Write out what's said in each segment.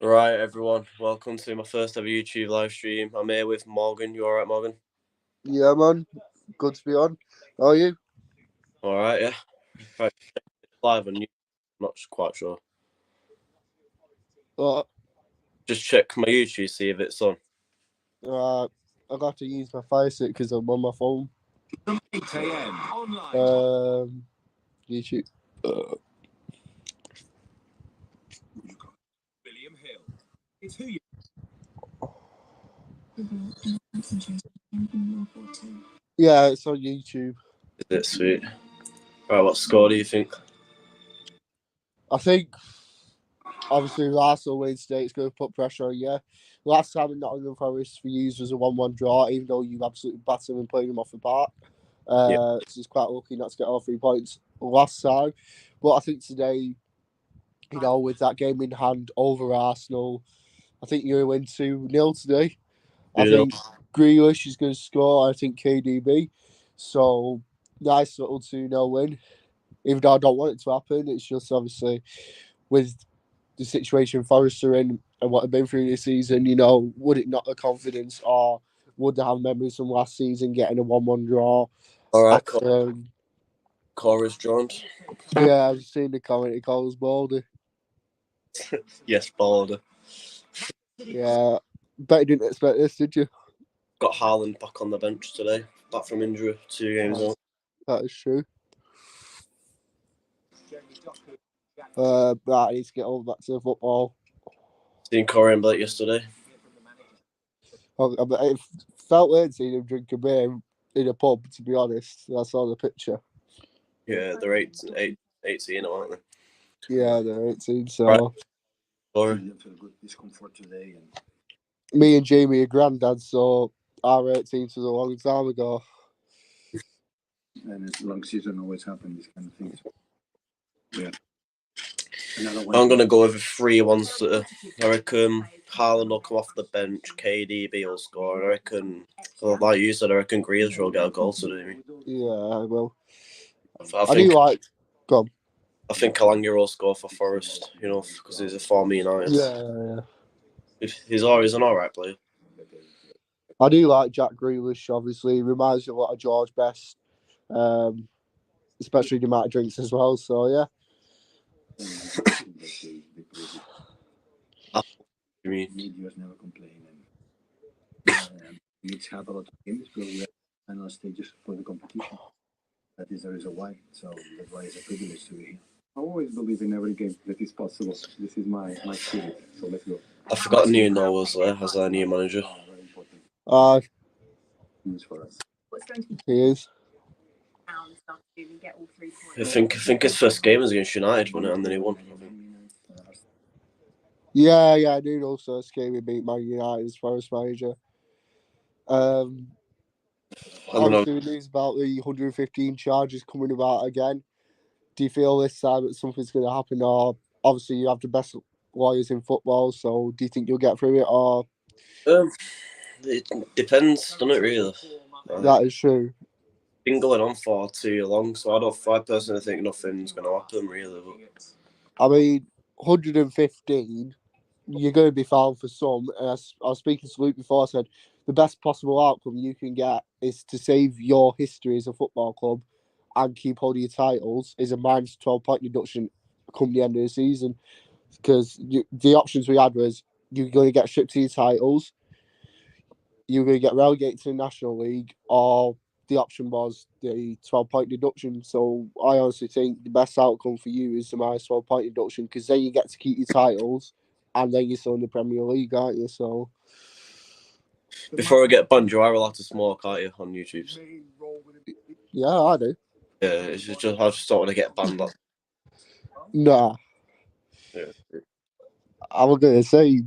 Right, everyone, welcome to my first ever YouTube live stream. I'm here with Morgan. You alright, Morgan? Yeah, man. Good to be on. How are you? Alright, yeah. Right, it's live on YouTube. I'm not quite sure. What? Just check my YouTube, see if it's on. I got to use my Fire Stick because I'm on my phone. 8 a.m. online. YouTube. William Hill. It's who you. Yeah, it's on YouTube. Is it sweet? Right, what score do you think? I think, obviously, Arsenal wins today. It's going to put pressure on you. Last time in Nottingham Forest for you was a 1-1 draw, even though you absolutely battered them and played them off the park. So it's quite lucky not to get all 3 points last time. But I think today, with that game in hand over Arsenal, I think you're going to win 2-0 today. I think Grealish is going to score. I think KDB. So, nice little 2-0 win. Even though I don't want it to happen, it's just obviously with the situation Forest are in and what they've been through this season, would it knock the confidence or would they have memories from last season getting a 1-1 draw? Alright, Cora's joined. Yeah, I've seen the comment. He calls Baldy. Yes, Balder. Yeah, bet you didn't expect this, did you? Got Haaland back on the bench today. Back from injury, 2 games on. That is true. Right, I need to get over back to the football. Seen Corey and Blake yesterday. It felt weird seeing him drink a beer in a pub, to be honest. I saw the picture. Yeah, they're 18, aren't they? Yeah, they're 18, so... Right. Corey. Good discomfort today. Me and Jamie are granddads, so our 18th was a long time ago. And it's long season always happen, these kind of things. Yeah. I'm going to go with a 3-1 City. I reckon Haaland will come off the bench, KDB will score, and I reckon, like you said, I reckon Grealish will get a goal today. Yeah, I will. I think Alanga will score for Forest, because he's a former United. Yeah. He's an alright player. I do like Jack Grealish, obviously. He reminds me a lot of George Best, especially the amount of drinks as well, so yeah. I mean, Media's never complain. It's have a lot of games, but we have final stages for the competition. That is the reason why. So that's why it's a privilege to be here. I always believe in every game that is possible. This is my spirit. So let's go. I forgot Nuno was there as our new manager. Very important News for us. He is. I think his first game was against United, wasn't it? And then he won. Yeah, I do know first game he beat Man United as Forest manager. Obviously, news about the 115 charges coming about again. Do you feel this time that something's going to happen? Or obviously, you have the best lawyers in football, so do you think you'll get through it? Or it depends, doesn't it? Really, that is true. It's been going on for too long, so I personally think nothing's going to happen. Really, but... I mean, 115. You're going to be found for some. And I was speaking to Luke before. I said the best possible outcome you can get is to save your history as a football club and keep holding your titles is a minus 12-point deduction come the end of the season. Because the options we had was you're going to get stripped to your titles, you're going to get relegated to the National League, or the option was the 12-point deduction. So I honestly think the best outcome for you is the minus 12-point deduction because then you get to keep your titles and then you're still in the Premier League, aren't you? So before I get banned, you are allowed to smoke, aren't you, on YouTube? Yeah, I do. Yeah, it's just I just don't want to get banned. Nah. Yeah. I was going to say,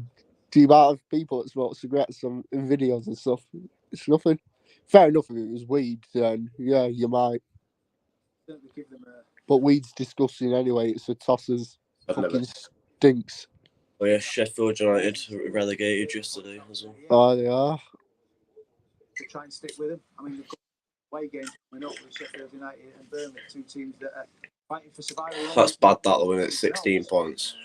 the amount of people that smoke cigarettes in videos and stuff, it's nothing. Fair enough if it was weed, then yeah, you might. But weed's disgusting anyway. It's a tossers. Fucking stinks. Oh yeah, Sheffield United relegated yesterday as well. Oh, they are. To try and stick with them. I mean, they've got away games coming up with Sheffield United and Burnley, two teams that are fighting for survival. That's bad, that though, isn't it? 16 points.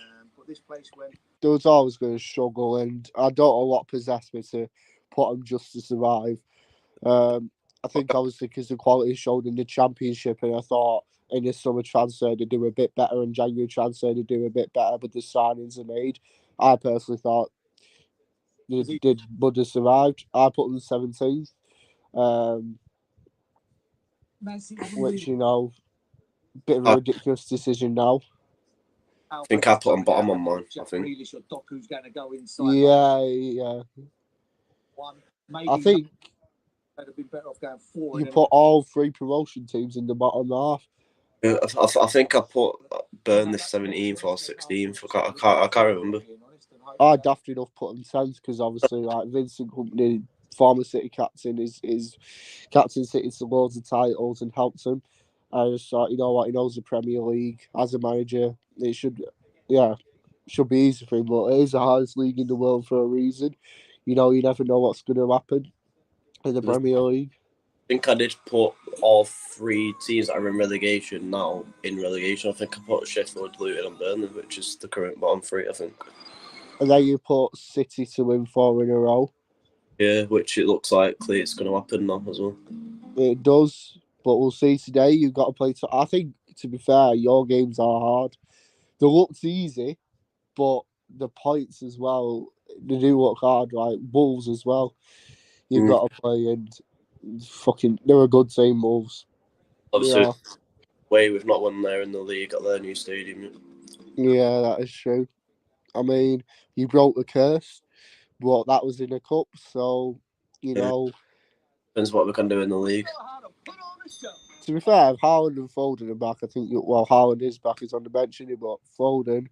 There was always going to struggle, and I don't know what possessed me to put them just to survive. I think obviously because the quality showed in the championship, and I thought in the summer transfer they do a bit better, and January transfer they do a bit better, but the signings are made. I personally thought they would have survived. I put them 17th, which bit of a ridiculous decision now. I think I put them bottom on mine. I think. Yeah. I think you put all 3 promotion teams in the bottom half. Yeah, I think I put Burnley 17th or 16th. I can't remember. I daft enough put them 10th because obviously like Vincent Kompany, former City captain, is captain City to loads of titles and helped him. I just thought, you know what, he knows the Premier League as a manager. It should be easy for him, but it is the hardest league in the world for a reason. You never know what's going to happen in the Premier League. I think I did put all 3 teams that are in relegation now in relegation. I think I put Sheffield, Luton and Burnley, which is the current bottom 3, I think. And then you put City to win 4 in a row. Yeah, which it looks like it's going to happen now as well. It does, but we'll see today. You've got to play. I think, to be fair, your games are hard. They looked easy, but the points as well, they do look hard. Like Wolves as well. You've got to play, and they're a good team, Wolves. Obviously, we've not won there in the league at their new stadium yet. Yeah, that is true. I mean, you broke the curse, but that was in a cup, so depends what we can do in the league. To be fair, if Haaland and Foden are back, I think Haaland is back. He's on the bench, but Foden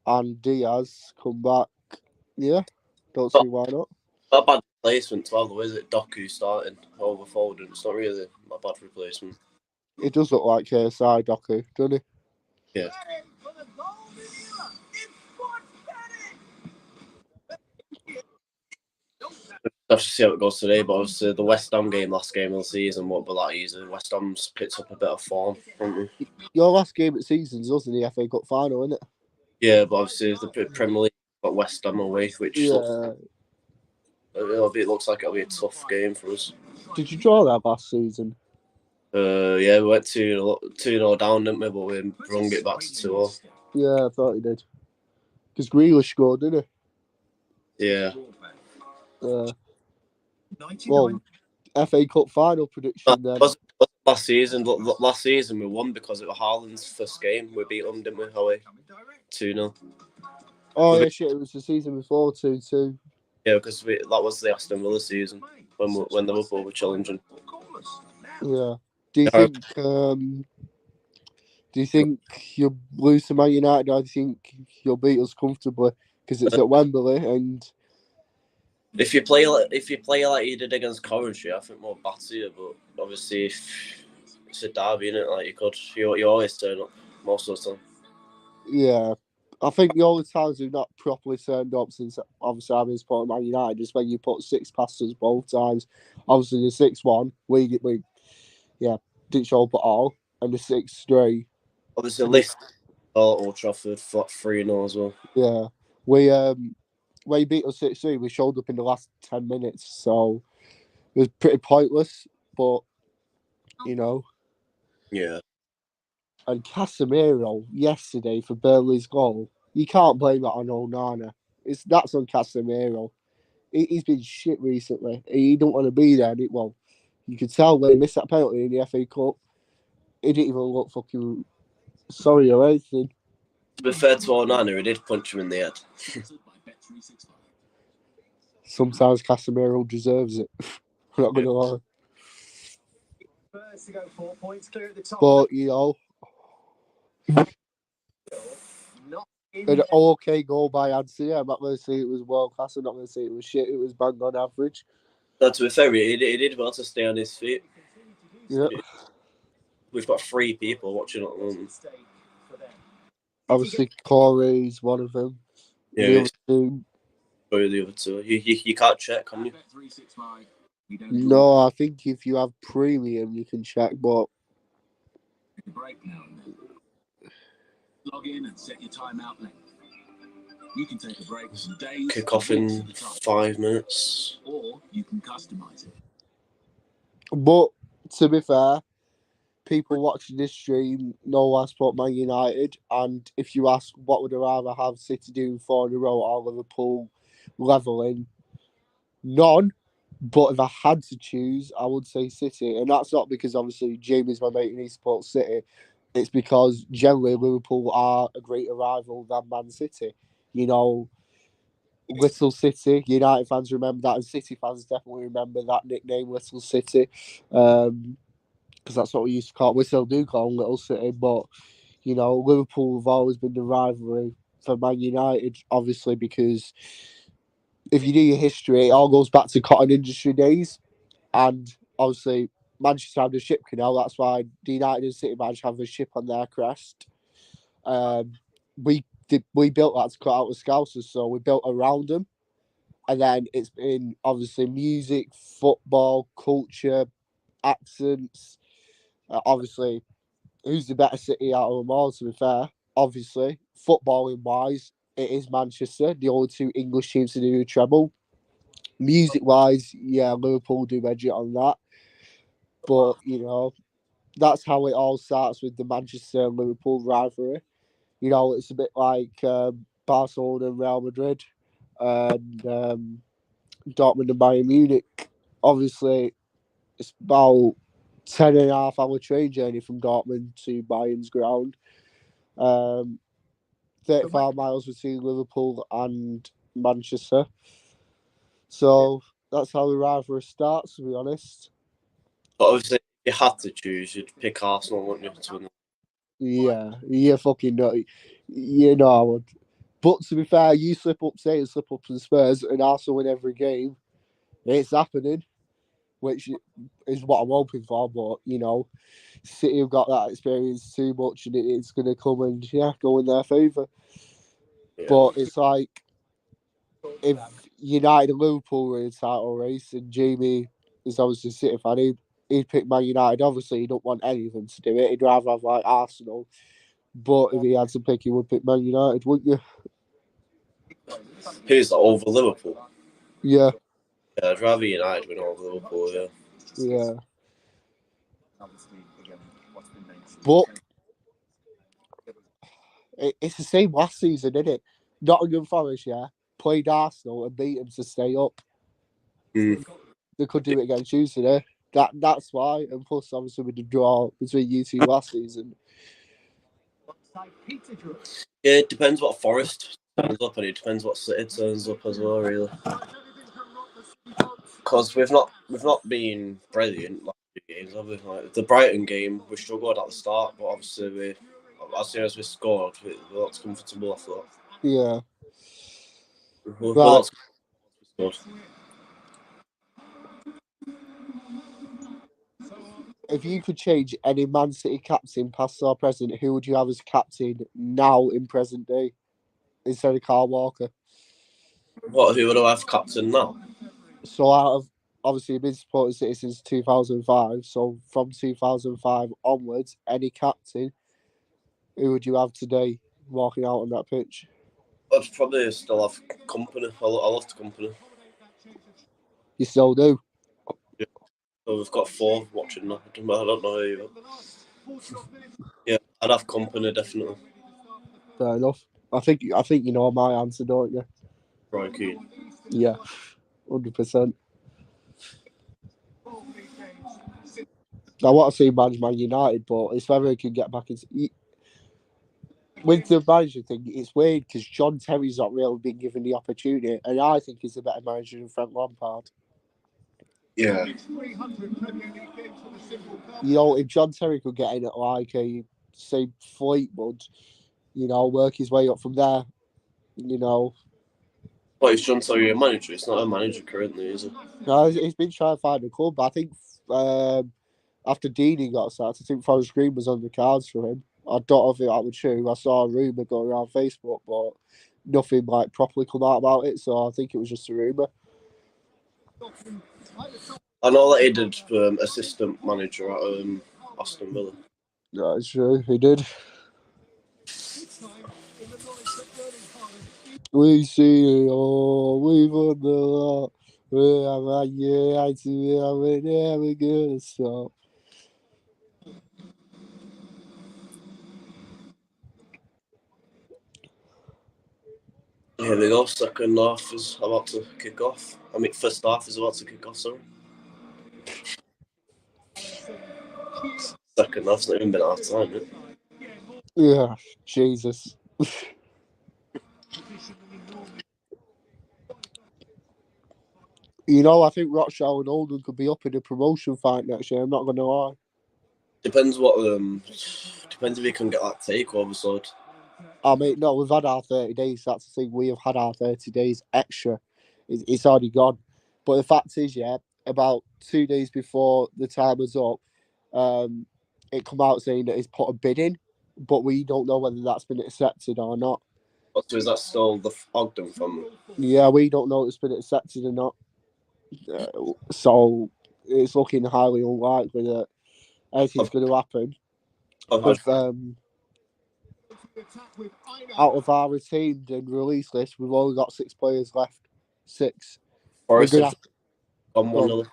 and Diaz come back. Yeah, don't see why not. Not a bad replacement, though, is it? Doku starting over Foden. It's not really a bad replacement. It does look like KSI Doku, doesn't it? Yeah. Have to see how it goes today, but obviously the West Ham game, last game of the season, won't be that easy. West Ham's picked up a bit of form, haven't they? Your last game of the season's us in the FA Cup final, isn't it? Yeah, but obviously the Premier League got West Ham away, which it looks like it'll be a tough game for us. Did you draw that last season? Yeah, we went 2-0 down, didn't we? But we brung it back to 2-0. Yeah, I thought he did. Because Grealish scored, didn't he? Yeah. Well, FA Cup final prediction then. Last season we won because it was Haaland's first game. We beat them, didn't we? Away 2-0. Oh yeah, shit! It was the season before 2-2. Yeah, because that was the Aston Villa season when Liverpool were challenging. Yeah. Do you think you'll lose to Man United, or do you think you'll beat us comfortably because it's at Wembley? And if you play like you did against Coventry, I think we'll batter you. But obviously, if it's a derby, innit? Like you always turn up most of the time. Yeah, I think the only times we've not properly turned up since obviously I've been supporting Man United is when you put 6 past us both times. Obviously the 6-1, we didn't show up at all, and the 6-3. Obviously, Leicester, Old Trafford, 3-0 as well. Yeah, we beat us 6-3. We showed up in the last 10 minutes, so it was pretty pointless. But yeah. And Casemiro yesterday for Burnley's goal, you can't blame that on Onana. That's on Casemiro. He's been shit recently. He don't want to be there. You could tell when he missed that penalty in the FA Cup. He didn't even look fucking sorry or anything. To be fair to Onana, he did punch him in the head. Sometimes Casemiro deserves it. I'm not going to lie. But, an okay goal by Anthony. I'm not going to say it was world class. I'm not going to say it was shit. It was bang on average. No, to be fair, he did well to stay on his feet. Yeah. We've got 3 people watching at the moment. Obviously, Corey's one of them. Yeah, the other two. You can't check, can you? No, I think if you have premium, you can check, but log in and set your timeout length. You can take a break for days. Kick off in 5 minutes. Or you can customize it. But to be fair, people watching this stream know I support Man United, and if you ask what would I rather have City doing 4 in a row or Liverpool levelling, none. But if I had to choose, I would say City, and that's not because obviously Jamie's my mate and he supports City. It's because generally Liverpool are a greater rival than Man City. You know, Little City. United fans remember that, and City fans definitely remember that nickname, Little City, because that's what we used to call it. We still do call them Little City, but you know, Liverpool have always been the rivalry for Man United, obviously, because if you do your history, it all goes back to cotton industry days, and obviously Manchester had a ship canal. That's why the United and City badge have a ship on their crest. We built that to cut out the Scousers, so we built around them. And then it's been obviously music, football, culture, accents. Obviously, who's the better city out of them all, to be fair? Obviously, footballing wise, it is Manchester, the only two English teams to do a treble. Music wise, yeah, Liverpool do edge it on that. But, you know, that's how it all starts with the Manchester and Liverpool rivalry. You know, it's a bit like Barcelona and Real Madrid and Dortmund and Bayern Munich. Obviously, it's about 10.5 hour train journey from Dortmund to Bayern's ground. 35 miles between Liverpool and Manchester. So that's how the rivalry starts, to be honest. But obviously, if you had to choose, you'd pick Arsenal, wouldn't you? To win. Yeah, you fucking know. You know I would. But to be fair, you slip up, say, and slip up to the Spurs, and Arsenal win every game. It's happening, which is what I'm hoping for. But, you know, City have got that experience too much, and it's going to come and, yeah, go in their favour. Yeah. But it's like, if United and Liverpool were in a title race, and Jamie is obviously a City fan, he'd pick Man United. Obviously, he don't want any of them to do it. He'd rather have, like, Arsenal. But if he had to pick, he would pick Man United, wouldn't you? Who's that, over Liverpool? Yeah. Yeah, I'd rather United win over Liverpool, yeah. Yeah. But it's the same last season, isn't it? Nottingham Forest, yeah, played Arsenal and beat them to stay up. They could do it against you today. That's why, and plus obviously with the draw between you two last season. Yeah, it depends what Forest turns up, and it depends what City turns up as well, really. Because we've not been brilliant last few games, have we? Like the Brighton game, we struggled at the start, but obviously as soon as we scored, we looked comfortable after that. Yeah. We Right. looked good. If you could change any Man City captain, past or present, who would you have as captain now in present day instead of Kyle Walker? What? Who would I have captain now? So out of obviously you've been supporting City since 2005. So from 2005 onwards, any captain, who would you have today walking out on that pitch? I'd probably still have company. I loved company. You still do. Yeah. So we've got 4 watching now. I don't know who. Yeah, I'd have company definitely. Fair enough. I think you know my answer, don't you? Roy Keane. Yeah, 100%. I want to see manage Man United, but it's whether he can get back into. With the manager thing, it's weird because John Terry's not really been given the opportunity, and I think he's a better manager than Frank Lampard. Yeah. You know, if John Terry could get in at like a say Fleetwood, you know, work his way up from there, you know. But it's John Terry a manager. It's not a manager currently, is it? No, he's been trying to find a club. I think after Deeney got sacked, I think Forest Green was on the cards for him. I don't know if that was true. I saw a rumour going around Facebook, but nothing like properly come out about it. So I think it was just a rumour. I know that he did assistant manager at Aston Villa. That's true. He did. We see it all. We've won the lot. We are right here. I see it. We're never gonna stop. Here we go. Second half is about to kick off. I mean, first half is about to kick off. Sorry. Second half's not even been half time yet. Yeah, Jesus. You know, I think Rochdale and Oldham could be up in a promotion fight next year. I'm not going to lie. Depends if you can get that takeover sorted. I mean, no, we've had our 30 days. That's the thing. We have had our 30 days extra. It's already gone. But the fact is, yeah, about 2 days before the time was up, it come out saying that it's put a bid in, but we don't know whether that's been accepted or not. So is that still the Ogden family? Yeah, we don't know if it's been accepted or not. So it's looking highly unlikely that anything's going to happen. With, out of our retained and release list, we've only got 6 players left. 6. Forest We're have gone 1-0.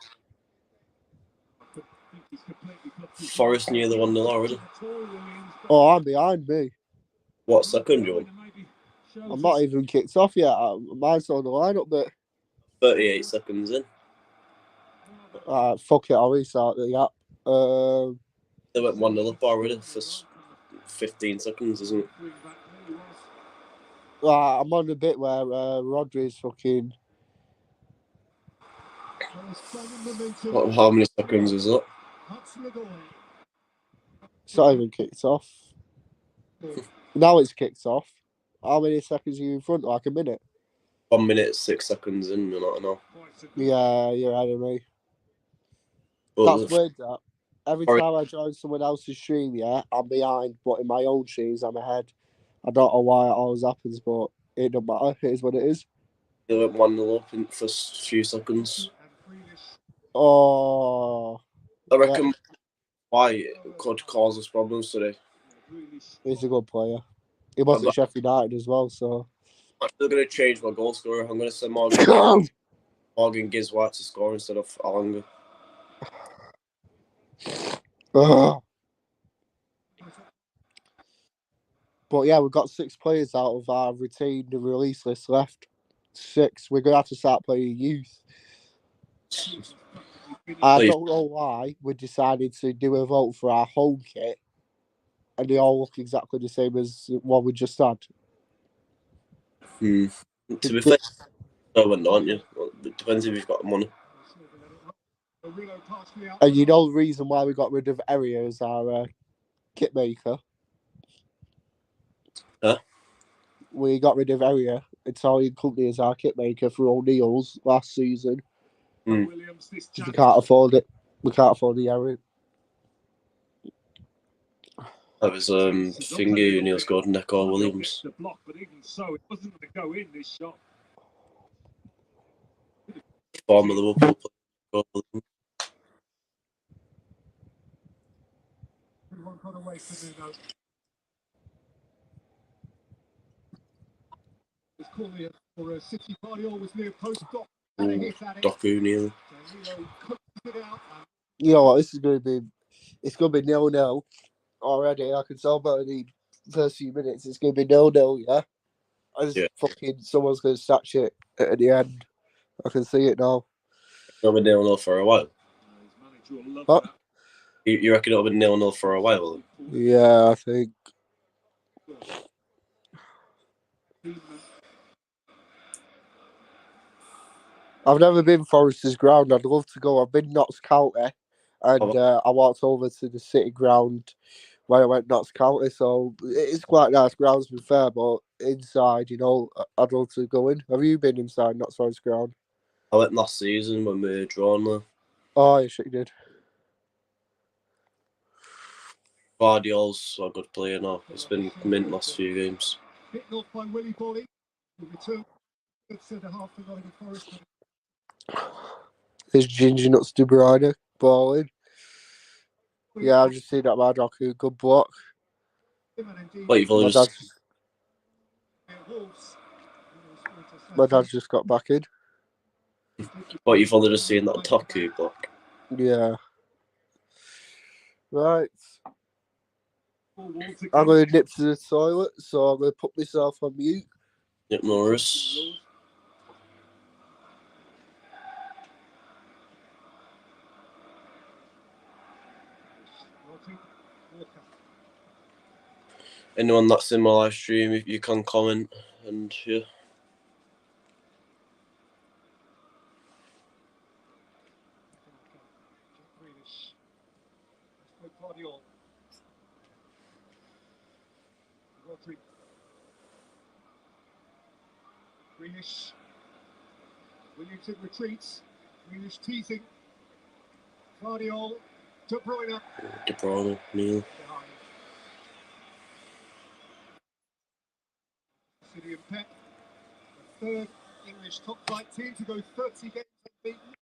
Forest near the 1-0 already. Oh, I'm behind me. What second you on? I'm not even kicked off yet. Mine's on the lineup, but 38 seconds in. fuck it, I'll restart the app. They went 1-0 up already for 15 seconds, isn't it? I'm on the bit where Rodri's fucking. How many seconds is that? It's not even kicked off. Now it's kicked off. How many seconds are you in front? Like a minute? 1 minute, 6 seconds in, you know. Yeah, you're ahead of me. But that's weird, that. Every time I join someone else's stream, yeah, I'm behind, but in my own streams, I'm ahead. I don't know why it always happens, but it don't matter. It is what it is. They went 1-0 up in the first few seconds. Oh. I reckon why it could cause us problems today. He's a good player. He was at Sheffield United as well, so. I'm still going to change my goal scorer. I'm going to send Morgan Giswat to score instead of Alanga. But yeah, we've got 6 players out of our retained and release list left. 6. We're going to have to start playing youth. I don't know why we decided to do a vote for our home kit and they all look exactly the same as what we just had. To be fair, no one, aren't you? It depends if you've got money. And you know the reason why we got rid of Area as our kit maker? Huh? We got rid of Area, Italian company, as our kit maker for O'Neill's last season. We can't afford it. We can't afford the Area. That was Thingy who Neil scored, Neco Williams. Former Liverpool player. Doku Neil. You know what? This is going to be. It's going to be 0-0 already. I can tell by the first few minutes. It's going to be 0-0. Yeah. Fucking someone's going to snatch it at the end. I can see it now. It'll be 0-0 for a while. What? You reckon it'll be 0-0 for a while? Yeah, I think. I've never been Foresters ground. I'd love to go. I've been Notts County, and I walked over to the City ground when I went Notts County. So it's quite nice grounds, to be fair. But inside, you know, I'd love to go in. Have you been inside Notts Forest ground? I went last season when we were drawn there. Oh, yes, you did. Guardiola's a good player now. It's been mint last few games. There's Ginger Nuts De Bruyne balling. Yeah, I've just seen that Mad Rocky. Good block. Wait, you've only just... My dad's just got back in. But you've only just seen that Toku book. Yeah. Right. I'm going to nip to the toilet, so I'm going to put myself on mute. Yep, Norris. Anyone that's in my live stream, if you can comment and yeah. Greenish. Williamson retreats. Greenish teasing. Guardiol. De Bruyne. De Bruyne, Neil. City and Pep. The third English top flight team to go 30 games unbeaten.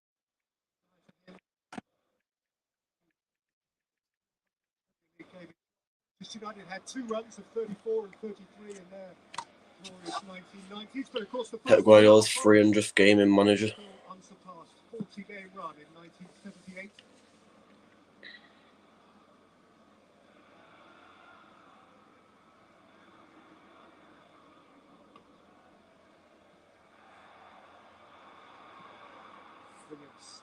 Manchester United had 2 runs of 34 and 33 in their glorious 1990s, but of course the Pep Guardiola's 300th game in manager. Unsurpassed 40-game run in 1978. Williams.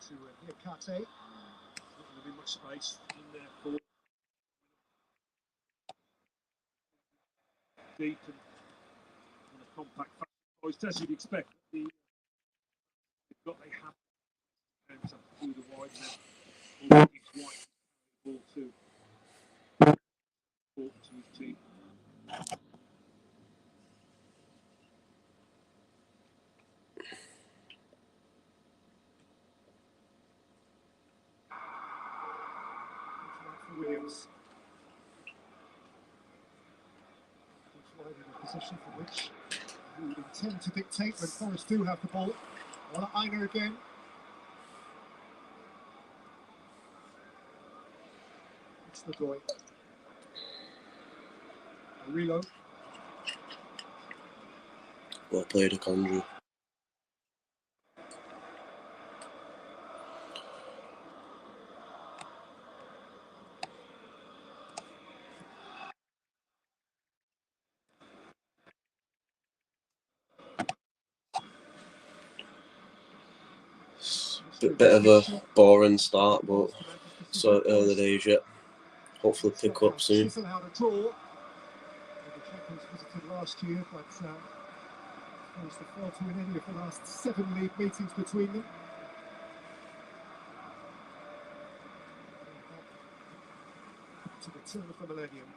To Hikate. Not going to be much space in there for deep and in a compact fashion. As you'd expect, they've got a habit of through the wide net. It's white ball to his team. For Williams. Wide in a position for which he would intend to dictate when Forest do have the ball. On Aina again. It's the Doy. A reload. Well played, a Conjure. Bit of a boring start, but so early days yet. Hopefully pick up soon. Chisel out a draw. The Champions visited last year, but Forest have failed to win any of the last 7 league meetings between them. To the turn of the millennium.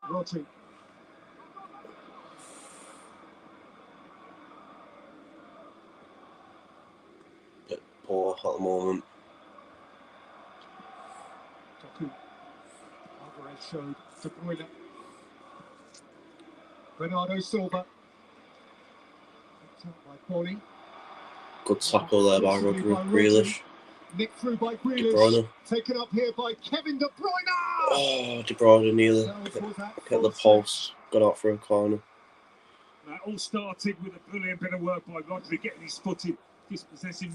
Rodri. Bit poor at the moment. Toku. Alvarez showed De Bruyne. Bernardo Silva. Picked up by Poli. Good tackle there by Rodri. Grealish. Nicked through by De Grealish. Bruyne. Taken up here by Kevin De Bruyne. Oh, De Bruyne nearly hit the post. Got out for a corner. That all started with a brilliant bit of work by Rodri, getting his foot in, dispossessing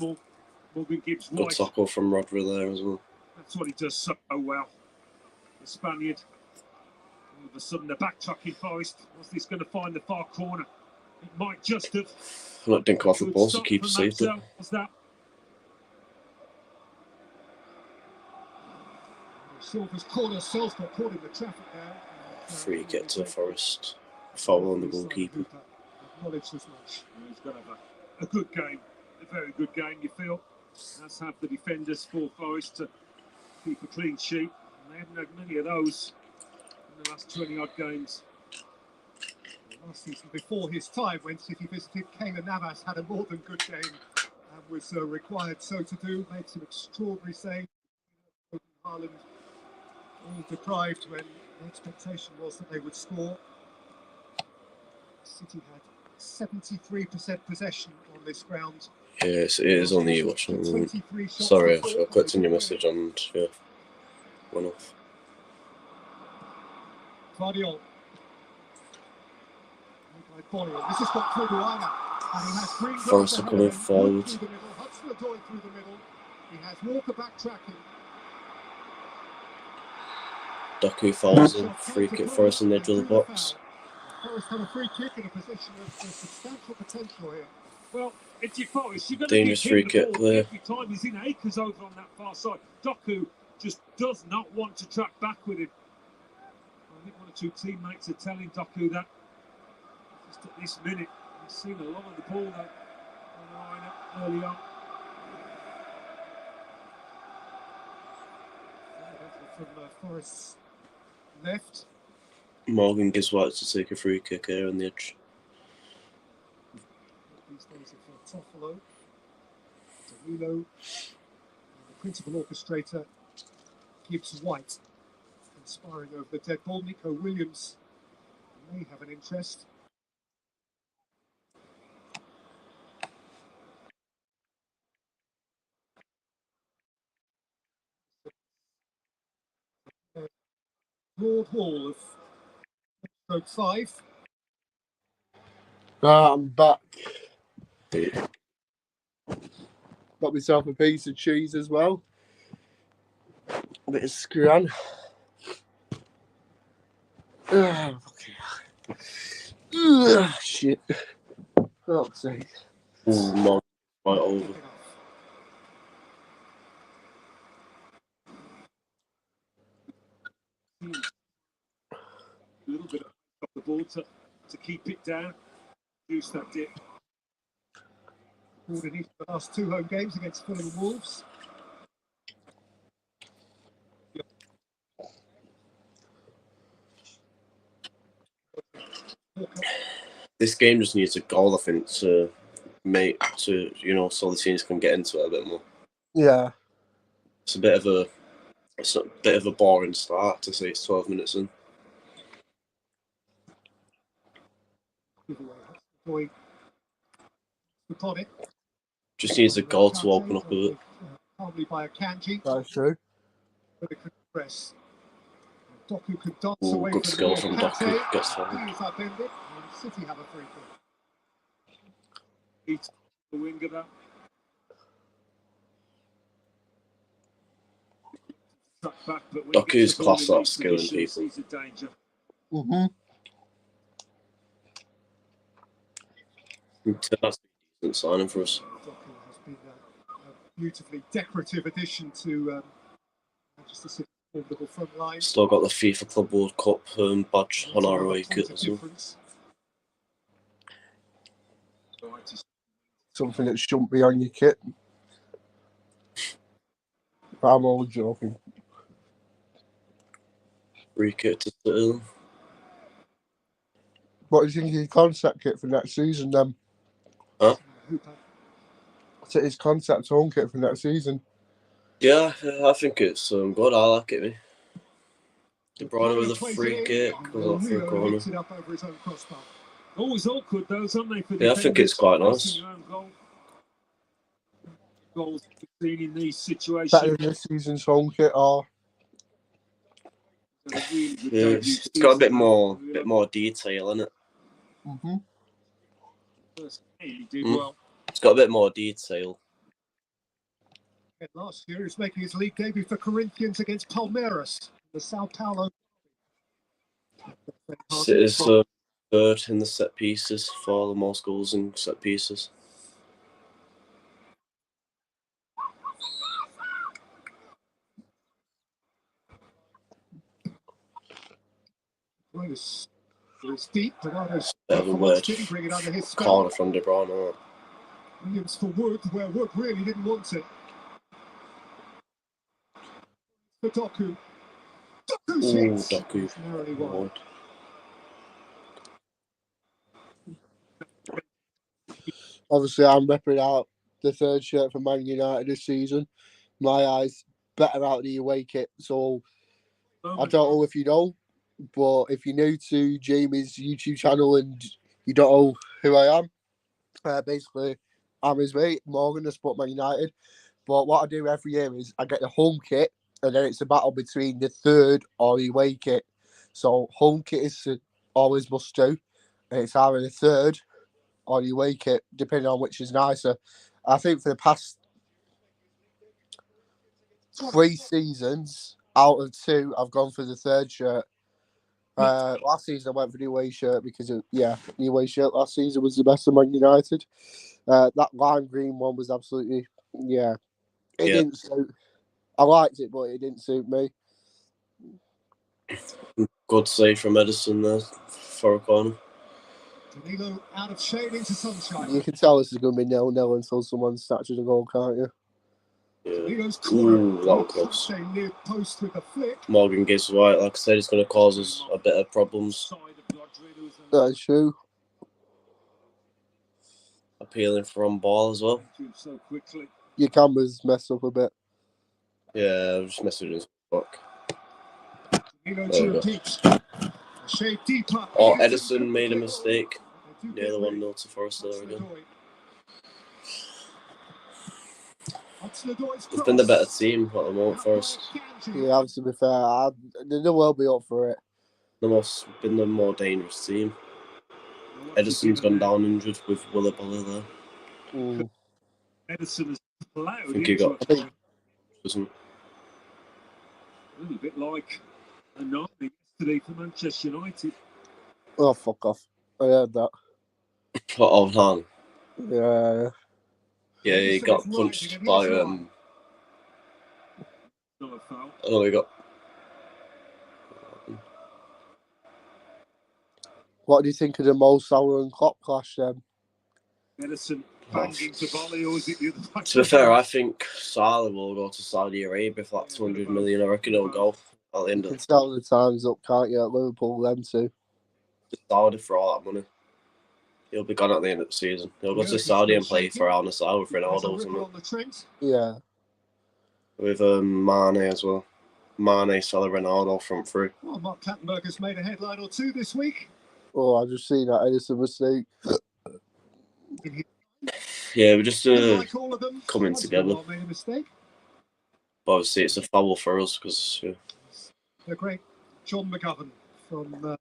Morgan Gibbs White. Good tackle from Rodri there as well. That's what he does so well. The Spaniard. All of a sudden, the backtracking Forest. Was this going to find the far corner? It might just have. That didn't come off the ball, so keeper saved it. Was that? Silva's corner, Selsford caught in the traffic now. Free kick to Forest. Foul on the goalkeeper. Acknowledged as much. He's going to have a good game, a very good game, you feel. That's have the defenders for Forest to keep a clean sheet. And they haven't had many of those in the last 20-odd games. Last season, before his time, when City visited, Keylor Navas had a more than good game and was required so to do. Made some extraordinary saves. Haaland all deprived when the expectation was that they would score. City had 73% possession on this ground. Yes, it is only you watching at the moment. Sorry, I clicked on your message and yeah, went off. Guardiola. This has got through the lineup. And he has Green Forest are coming forward. Hudson-Odoi through the middle. He has Walker backtracking. Doku fouls him. Free kick Forest in the edge of the box. Forest have a free kick in a position of substantial potential here. Well, if you're Forest, you're going Dangerous to free give kick the ball there. every time. He's in acres over on that far side. Doku just does not want to track back with him. I think one or two teammates are telling Doku that just at this minute. He's seen a lot of the ball though on the line early on. From Forest's left. Morgan gives White to take a free kick here on the edge. These days of Toffolo, Danilo, the principal orchestrator, Gibbs White, conspiring over the dead ball. Nico Williams may have an interest. Broad Hall of stroke 5. I'm back. Yeah. Got myself a piece of cheese as well. A bit of scran. Shit. Fuck's sake. Ooh, Morgan right over. A little bit of the ball to keep it down, reduce that dip. Forward in each of the last 2 home games against Fulham and Wolves. This game just needs a goal, I think, to make so the teams can get into it a bit more. Yeah. It's a bit of a boring start to say it's 12 minutes in. Just needs a goal to open up a bit. Probably by a Kanji. That's true. But it could press. Doku could dance Ooh, away good from skill there. from Doku. Gets forward. He is upended, and City have a free kick. Beats the wing of that. Back, Doku's class at skilling people. He's a danger. Mm-hmm. That's a decent signing for us. Doku has been a beautifully decorative addition to Manchester City's formidable front line. Still got the FIFA Club World Cup badge on our away kit as well. Something that shouldn't be on your kit. I'm all joking. Free kit to City. What do you think of your concept kit for next season then? Huh? City's concept home kit for next season. Yeah, I think it's good. I like it. De Bruyne with a free kick, goes off for a corner. Always awkward those, aren't they? For Yeah, I think it's quite nice. Goals seen in these situations. Better than this season's home kit, or Yeah, it's got a bit more detail in it. mm-hmm. He did well. It's got a bit more detail. Last year, he was making his league debut for Corinthians against Palmeiras, the Sao Paulo. City's third in the set pieces for the most goals in set pieces. It's deep. Corner from De Bruyne. Williams for Wood, where Wood really didn't want it. For Doku. Doku. Obviously, I'm repping out the third shirt for Man United this season. My eyes better out the away kit. So I don't know if you know, but if you're new to Jamie's YouTube channel and you don't know who I am. Basically, I'm his mate, Morgan, I support Man United. But what I do every year is I get the home kit, and then it's a battle between the third or the away kit. So home kit is always must do, and it's either the third or the away kit, depending on which is nicer. I think for the past 3 seasons out of 2, I've gone for the third shirt. Last season I went for the away shirt because the away shirt last season was the best of Man United. That lime green one was absolutely it didn't suit. I liked it, but it didn't suit me. Good save from Edison there for a corner. Danilo out of shade into sunshine. You can tell this is going to be 0-0 until someone snatches a goal, can't you? Yeah. Ooh, that was close. Near post with a flick. Morgan gives White, like I said, it's going to cause us a bit of problems. That's true. Appealing for on ball as well. So quickly. Your camera's messed up a bit. Yeah, I'm just messaging his book. Oh, Edison made a mistake. Yeah, the 1-0 to Forest there again. It's been the better team at the moment, Forest. Yeah, to be fair, they will be up for it. Been the more dangerous team. Edison's gone down injured with Willabella there. Edison is plowed. I think he got. A little bit like a night yesterday for Manchester United. Oh, fuck off. I heard that. Oh, Han. Yeah. Yeah, he got punched by. Not a foul. Oh, he got. What do you think of the Mo Salah and Klopp clash then? Edison banged into volley, or is it the other way? To be fair, I think Salah will go to Saudi Arabia for like 200 million. I reckon he'll go at the end of the tell the time's up, can't you? At Liverpool, them too. Saudi for all that money. He'll be gone at the end of the season. He'll go to Saudi and play for Al Nassr with Ronaldo, isn't it? Yeah. With Mane as well. Mane, Salah, Ronaldo front three. Well, Mark Kattenberger's made a headline or two this week. Oh, I've just seen that Edison mistake. Yeah, we're just coming together. But obviously, it's a foul for us because. The great John McGovern from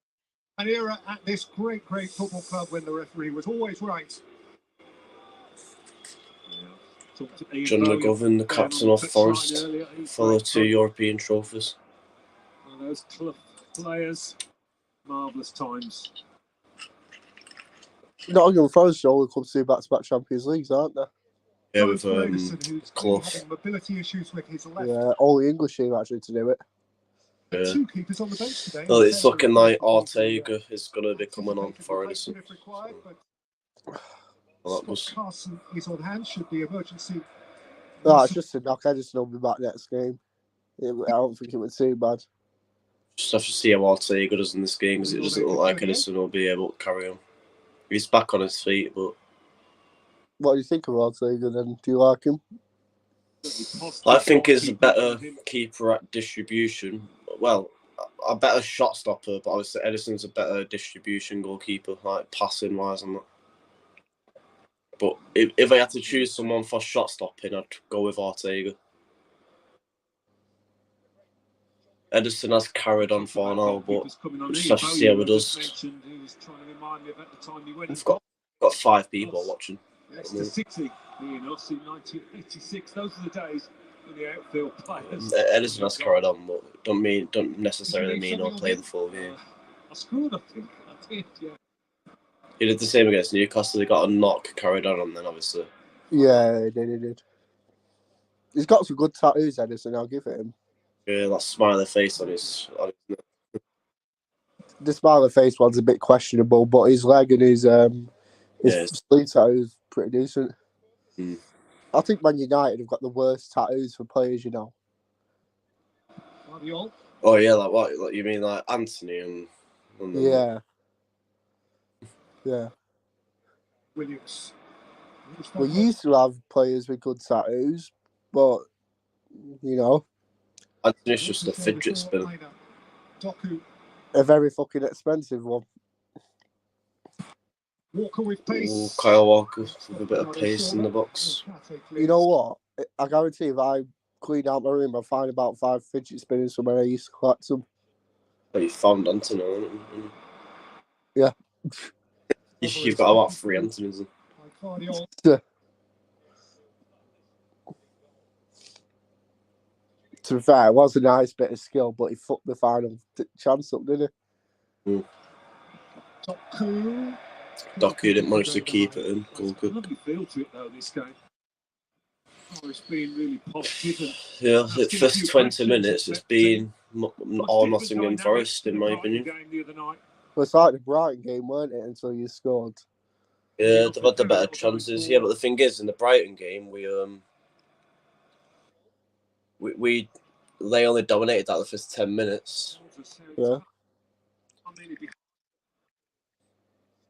an era at this great football club when the referee was always right. John McGovern, the captain of Forest, for the 2 European trophies. One of those club players, marvellous times. Nottingham Forest are all the clubs to back-to-back Champions Leagues, aren't they? Yeah, with Clough. Mobility issues with his left. Yeah, all the English team actually to do it. Yeah. 2 keepers on the bench today. Well, it's looking like Ortega is going to be coming on for Edison. Well, Carson is on hand. Should the emergency. No, it's just a knock. Edison will be back next game. I don't think it would too bad. Just have to see how Ortega does in this game because it doesn't look like Edison will be able to carry on. He's back on his feet, but. What do you think of Ortega then? Do you like him? I think he's a better keeper at distribution. Well, a better shot stopper, but obviously Edison's a better distribution goalkeeper, like passing wise and that. But if I had to choose someone for shot stopping, I'd go with Ortega. Edison has carried on for now, but we'll just have to see how he does. We've got 5 people watching. Leicester City, in 1986. Those are the days when the outfield players. Edison has carried on, but don't necessarily mean he'll play the full game. I scored, I think. I did, yeah. He did the same against Newcastle. They got a knock, carried on, and then obviously. Yeah, he did. He's got some good tattoos, Edison. I'll give it him. Yeah, that smiley face on his. The smiley face one's a bit questionable, but his leg and his sleeve tattoo is pretty decent. I think Man United have got the worst tattoos for players, you know. Oh yeah, like what? Like, you mean like Anthony and yeah. Williams. We used to have players with good tattoos, but you know, Anthony's just a fidget spinner. A very fucking expensive one. Walker with Ooh, pace. Kyle Walker with a bit of pace in the box. You know what? I guarantee if I clean out my room, I'll find about 5 fidget spinners from where I used to collect them. But you found Anthony. Yeah. You've got about 3 Anthonys. To be fair, it was a nice bit of skill, but he fucked the final chance up, didn't he? Doku didn't manage to keep it in. Goal kick. Lovely feel to it though, this game. Forest being really positive and Yeah, the first 20 minutes it's been all Nottingham Forest, in my opinion. Well, it's like the Brighton game, weren't it, until you scored? Yeah, they've had the better chances. Yeah, but the thing is, in the Brighton game, we they only dominated that the first 10 minutes. Yeah.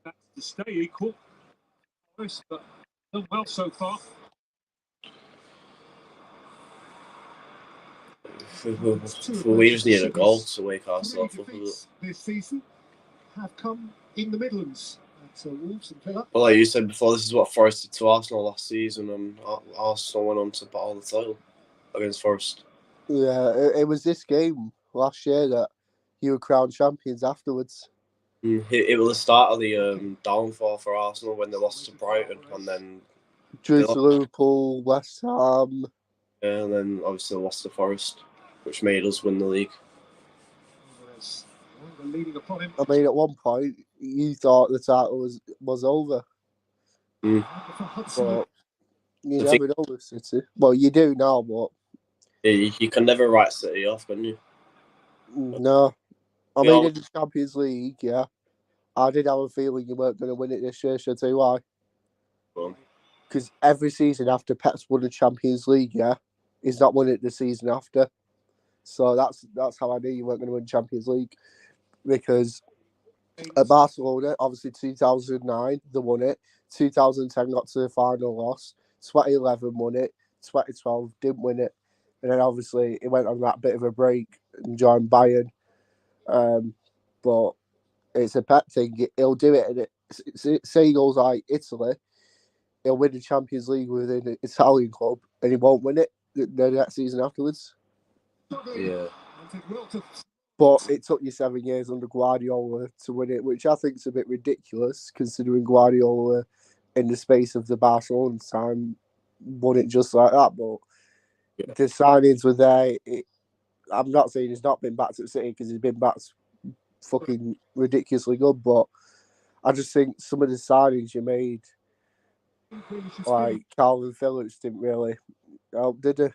That's to stay equal. Forest, but done well so far. We just need a goal to wake ourselves up a bit. This season have come in the Midlands. Wolves and Villa. Well, like you said before, this is what Forest did to Arsenal last season, and Arsenal went on to battle the title against Forest. Yeah, it was this game last year that you were crowned champions afterwards. It was the start of the downfall for Arsenal when they lost to Brighton, and then drew to Liverpool, West Ham. Yeah, and then obviously lost to Forest, which made us win the league. I mean, at one point, you thought the title was over. But you never know with City. Well, you do now, but... You can never write City off, can you? No. I mean, in the Champions League, yeah. I did have a feeling you weren't going to win it this year, shall I tell you why? Because every season after Pep's won the Champions League, yeah, he's not won it the season after. So that's how I knew you weren't going to win Champions League. Because at Barcelona, obviously 2009, they won it. 2010 got to the final, loss. 2011 won it. 2012 didn't win it. And then obviously it went on that bit of a break and joined Bayern. But it's a Pep thing. He'll do it. And say he goes like Italy, he'll win the Champions League within an Italian club and he won't win it the next season afterwards. Yeah. But it took you 7 years under Guardiola to win it, which I think is a bit ridiculous considering Guardiola, in the space of the Barcelona time, won it just like that. But the signings were there. I'm not saying he's not been backed at City because he's been backed fucking ridiculously good, but I just think some of the signings you made, like Calvin Phillips, didn't really help, did he?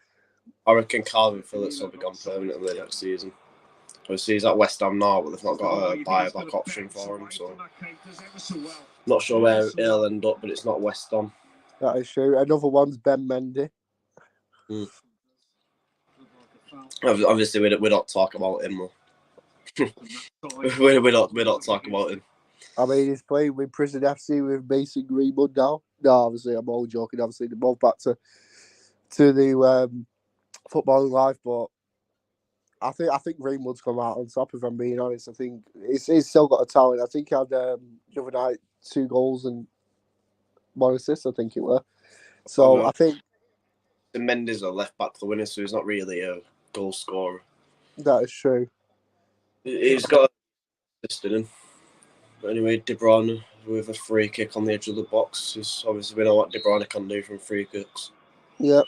I reckon Calvin Phillips will be gone permanently next season. Obviously, he's at West Ham now, but they've not got a buyback option for him, so not sure where he'll end up, but it's not West Ham. That is true. Another one's Ben Mendy. Obviously, we're not talking about him, though. we're not talking about him. I mean, he's playing with Prison FC with Mason Greenwood now. No, obviously, I'm all joking. Obviously, they're both back to the footballing life, but I think Greenwood's come out on top, if I'm being honest. I think he's still got a talent. I think he had the other night 2 goals and 1 assist, I think it were. So I think the Mendes are left back for the winner, so he's not really a goal scorer. That is true. He's got a assist in him. But anyway, De Bruyne with a free kick on the edge of the box. Obviously, we know what De Bruyne can do from free kicks. Yep.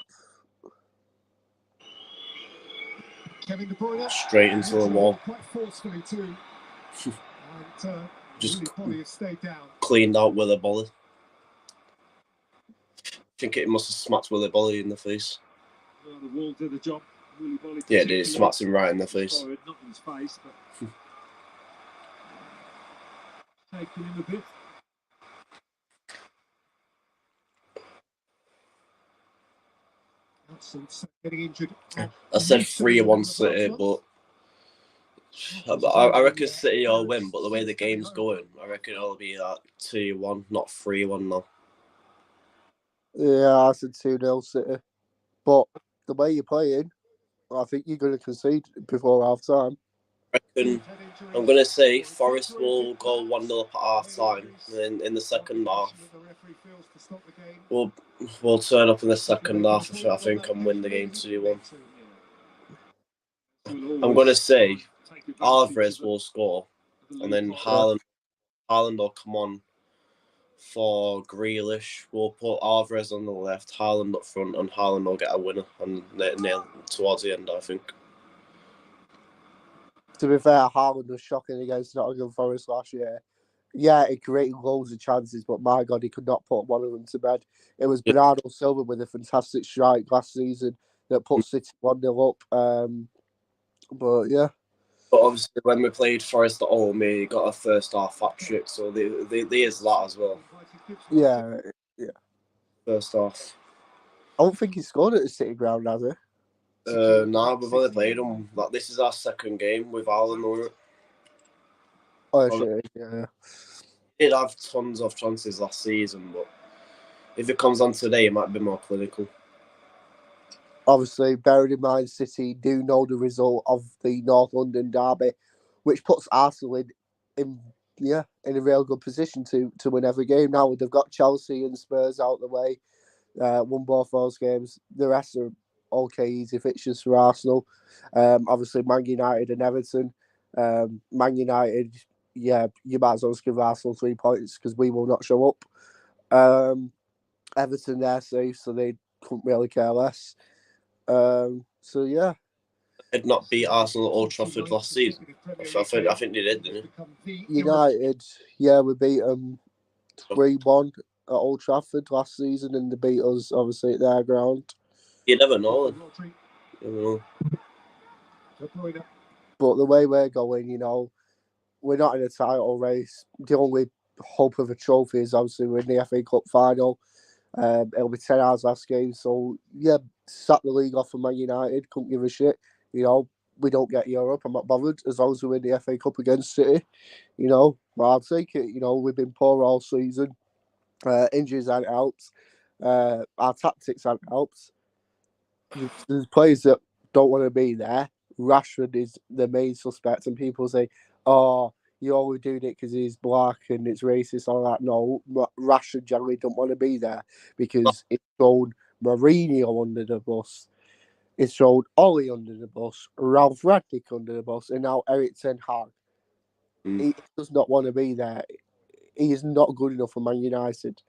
Kevin De Bruyne straight into the wall. Quite forcefully too. And, just really stayed down. Cleaned out Willy Bolly. I think it must have smacked Willy Bolly in the face. Well, the wall did the job. Willy Bolly, yeah, it did. It smacked him right in the face. Forward, not in his face, but taking him a bit. Getting injured. I said 3-1 City, but I reckon City will win. But the way the game's going, I reckon it'll be like 2-1, not 3-1 now. Yeah, I said 2-0 City. But the way you're playing, I think you're going to concede before half time. reckon I'm going to say Forest will go 1-0 up at half time. And in the second half, we'll turn up in the second half, I think, and win the game 2-1. I'm going to say Alvarez will score, and then Haaland will come on for Grealish. We'll put Alvarez on the left, Haaland up front, and Haaland will get a winner and nail towards the end, I think. To be fair, Haaland was shocking against Nottingham Forest last year. Yeah, he created loads of chances, but my God, he could not put one of them to bed. It was Bernardo Silva with a fantastic strike last season that put City 1-0 up. But yeah. But obviously, when we played Forest at home, he got a first half hat trick, so there's that as well. Yeah. First half. I don't think he scored at the City ground, has he? No, we've only played him. Like, this is our second game with Haaland on it. Oh, shit, yeah. He did have tons of chances last season, but if it comes on today, it might be more clinical. Obviously, bearing in mind City do know the result of the North London derby, which puts Arsenal in a real good position to win every game. Now they've got Chelsea and Spurs out of the way, won both those games. The rest are okay, easy fixtures for Arsenal. Obviously, Man United and Everton. Man United, you might as well just give Arsenal 3 points because we will not show up. Everton, they're safe, so they couldn't really care less. So yeah, Did not beat Arsenal at Old Trafford last season. I think they did, didn't they? United, we beat them 3-1 at Old Trafford last season, and they beat us obviously at their ground. You never know. But the way we're going, we're not in a title race. The only hope of a trophy is obviously we're in the FA Cup final. It'll be 10 hours last game, so sack the league off for Man United. Couldn't give a shit. We don't get Europe. I'm not bothered as long as we win the FA Cup against City. I'll take it. We've been poor all season. Injuries aren't helped. Our tactics aren't helped. There's players that don't want to be there. Rashford is the main suspect, and people say, "Oh, you're only doing it because he's black and it's racist." All that. No, Rashford generally don't want to be there because it's thrown Mourinho under the bus. It's thrown Ollie under the bus, Ralph Rangnick under the bus, and now Eric Ten Hag. He does not want to be there. He is not good enough for Man United.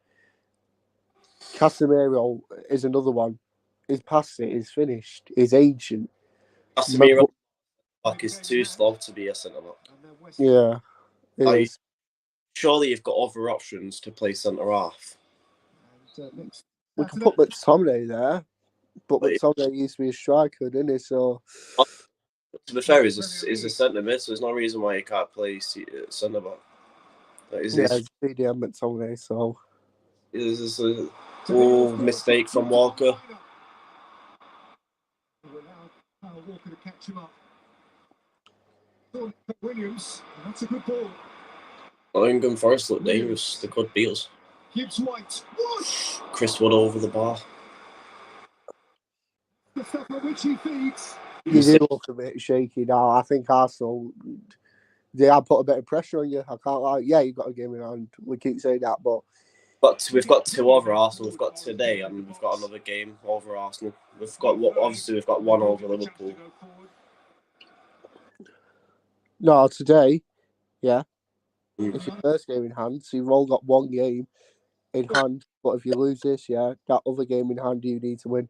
Casemiro is another one. He's past it. He's finished. He's ancient. Casemiro is too slow to be a centre back. Yeah, it is. Surely you've got other options to play centre half. We can put McTominay there, but McTominay used to be a striker, didn't he? So, to be fair, he's a centre mid, so there's no reason why he can't play centre back. it's CDM McTominay. So, this is a mistake from Walker. Walker to catch him up. Williams, that's a good ball. Nottingham Forest look dangerous. They could beat us. Gibbs White. Chris Wood over the bar. The stuff on which he feeds. You do look a bit shaky now. I think Arsenal, they have put a bit of pressure on you. I can't lie. Yeah, you've got a game in hand. We keep saying that, but we've got 2 over Arsenal. We've got today, and we've got another game over Arsenal. We've got one over Liverpool. No, today, it's your first game in hand, so you've all got one game in hand. But if you lose this, that other game in hand, you need to win.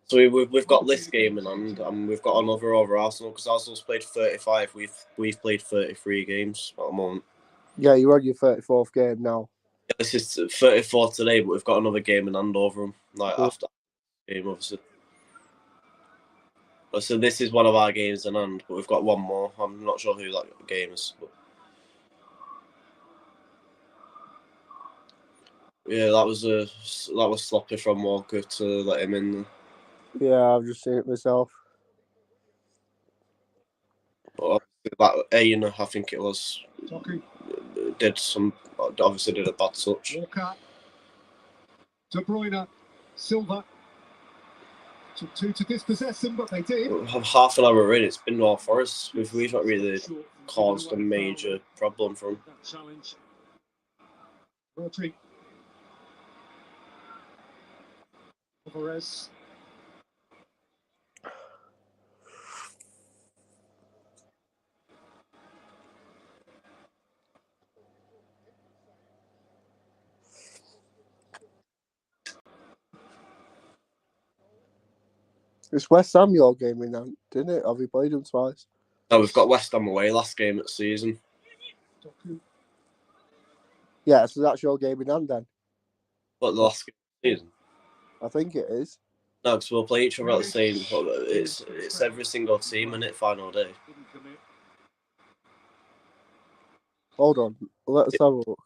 So we've got this game in hand, and we've got another over Arsenal because Arsenal's played 35. We've played 33 games at the moment. Yeah, you're on your 34th game now. Yeah, this is 34 today, but we've got another game in hand over them. After the game, obviously. So this is one of our games in hand, but we've got one more. I'm not sure who that game is. But... yeah, that was sloppy from Walker to let him in. Yeah, I've just seen it myself. But Aina, I think it was, obviously did a bad touch. Walker, De Bruyne, Silva, Took two to dispossess them, but they did. Half an hour in, it's been North Forest. We've not really caused a major problem for them. That challenge. Rodri. Alvarez. It's West Ham your game in hand, didn't it? Have you played them twice? No, we've got West Ham away last game of the season. Doku. Yeah, so that's your game in hand then. What, the last game of the season? I think it is. No, because we'll play each other at the same. It's every single team in it final day. Didn't commit. Hold on, let's have a look.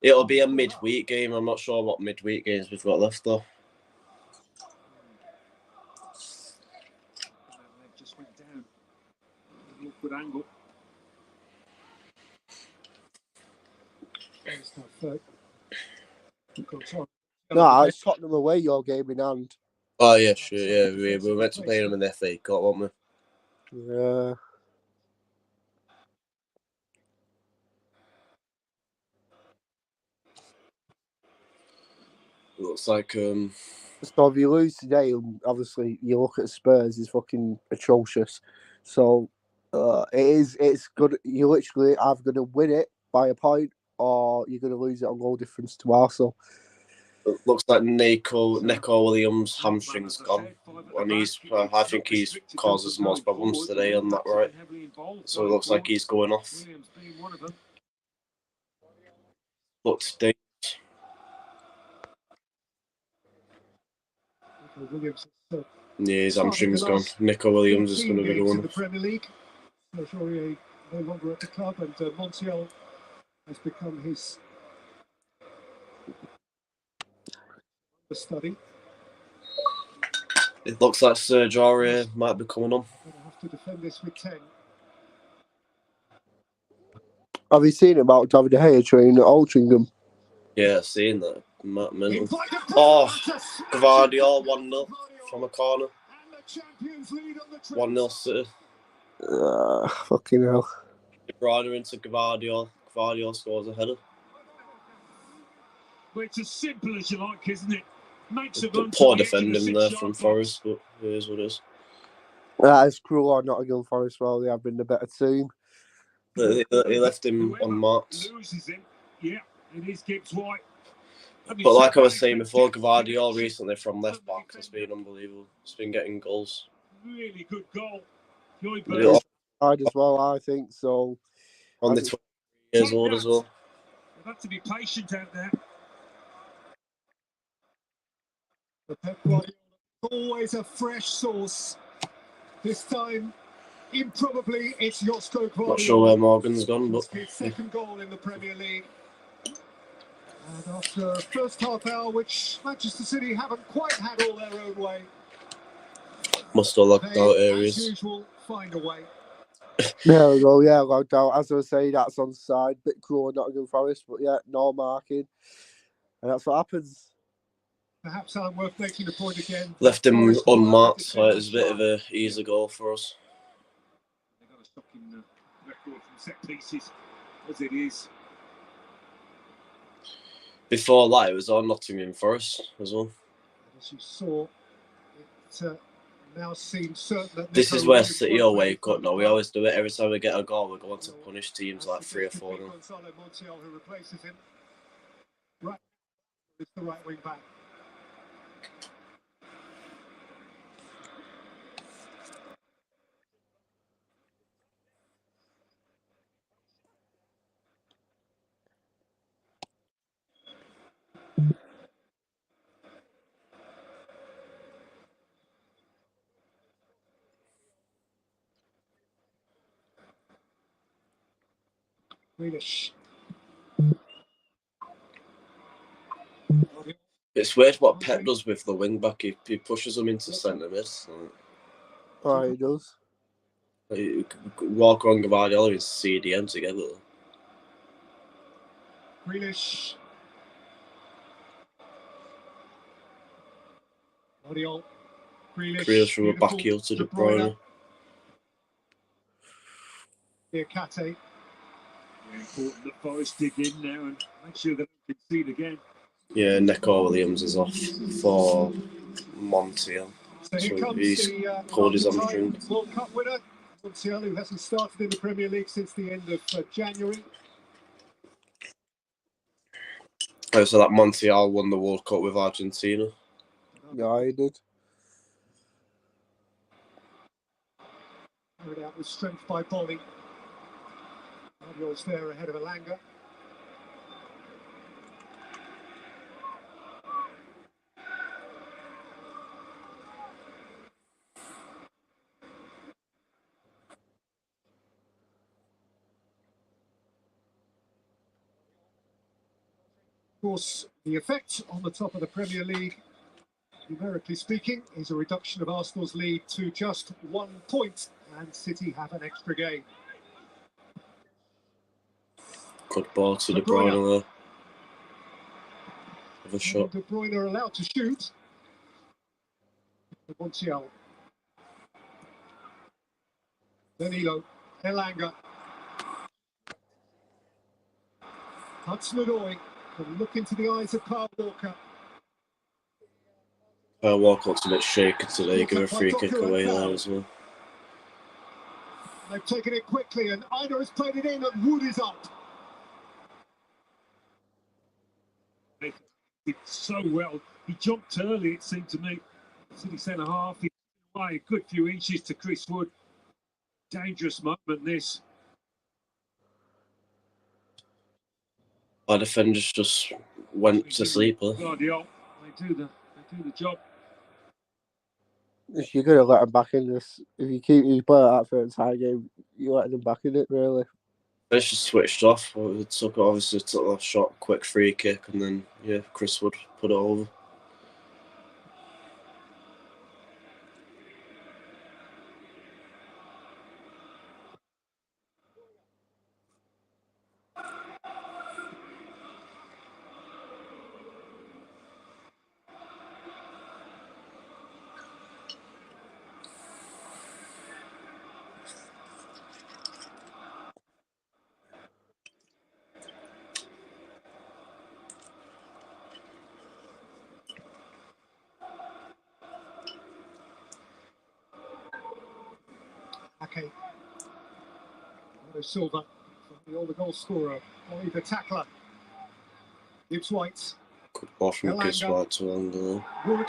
It'll be a midweek game. I'm not sure what midweek games we've got left though. That leg just went down. An awkward angle. It's not third. No, it's Tottenham away your game in hand. Oh yeah, sure. Yeah, we were meant to play them in the FA Cup, weren't we? Yeah. Looks like So if you lose today, obviously you look at Spurs is fucking atrocious. So it's good. You literally either going to win it by a point or you're going to lose it on goal difference to Arsenal. it looks like Nico Williams' hamstring's gone, and I think he's caused us the most problems today on that right. So it looks like he's going off. Williams being one of them. Looks dangerous. Williams. Yeah, his hamstring's gone. Nico Williams is going to be the one. The Premier League. Sergio no longer at the club, and Montiel has become his study. It looks like Serge Aurier might be coming on. Going to have to defend this with 10. Have you seen about David De Gea training at Altrincham? Yeah, I've seen that. Mental. Oh, Gvardiol 1-0 from a corner. 1-0 City. Fucking hell. De Bruyne into Gvardiol. Gvardiol scores a header. Well, it's as simple as you like, isn't it? Makes a Poor defending there from Forest, but it is what it is. It's cruel on Nottingham Forest. Well, they have been the better team. He left him unmarked. Loses him. Yeah, it is Gibbs White. But like I was saying before, Gvardiol recently from left back has been unbelievable. He's been getting goals. Really good goal. Joy Yeah. Burns. As well, I think so. Only 20 years old as well. They've had to be patient out there. The Pep Guardiola, always a fresh sauce. This time, improbably, it's Josko Gvardiol. Not sure where Morgan's gone, but His second goal in the Premier League. And after a first half hour, which Manchester City haven't quite had all their own way, must have locked out they, areas. as usual, find a way. There we go, yeah, logged out. As I was saying, that's on side. Bit cruel on Nottingham Forest, but yeah, no marking. And that's what happens. Perhaps I'm worth making the point again. Left him unmarked, so it was a bit of an easy goal for us. They've got a shocking record from set pieces, as it is. Before that, it was on Nottingham Forest as well. As you saw, it now seems certain that This is where City will wake up now. We always do it every time we get a goal. We're going to punish teams like 3 or 4 now. Montiel, who replaces him. Right, it's the right wing back. Grealish. It's weird what Pep does with the wing back. He pushes them into centre mid. Oh, he does. Walker and Gvardiol and CDM together. Grealish. Gvardiol. Grealish from a back heel to De Bruyne. Diakate. Important that Forest dig in now and make sure they don't concede again. Yeah, Neco Williams is off for Montiel. So here So comes he's the poured his own drink. World Cup winner, Montiel, who hasn't started in the Premier League since the end of January. Oh, so that Montiel won the World Cup with Argentina. Yeah, he did. Carried out with strength by Bolly. Mario's there ahead of Elanga. Of course, the effect on the top of the Premier League, numerically speaking, is a reduction of Arsenal's lead to just 1 point, and City have an extra game. Good ball to De Bruyne there. Have a shot. De Bruyne are allowed to shoot. Montiel. Danilo. Elanga. Hudson-Odoi can look into the eyes of Kyle Walker. Walcott's a bit shaky today. Give a free kick away there as well. They've taken it quickly, and Ida has played it in, and Wood is up. He did so well. He jumped early, it seemed to me. City centre half. He by a good few inches to Chris Wood. Dangerous moment, this. Our defenders just went to sleep. Huh? Guardiola, they do the job. If you're gonna let him back in this, if you play that for an entire game, you let him back in it, really. They just switched off. It took that shot, quick free kick, and then Chris Wood put it over. Okay. Silva, the older goal scorer, only the tackler. Gibbs White. Good ball from Gibbs White to Elanga. Wood.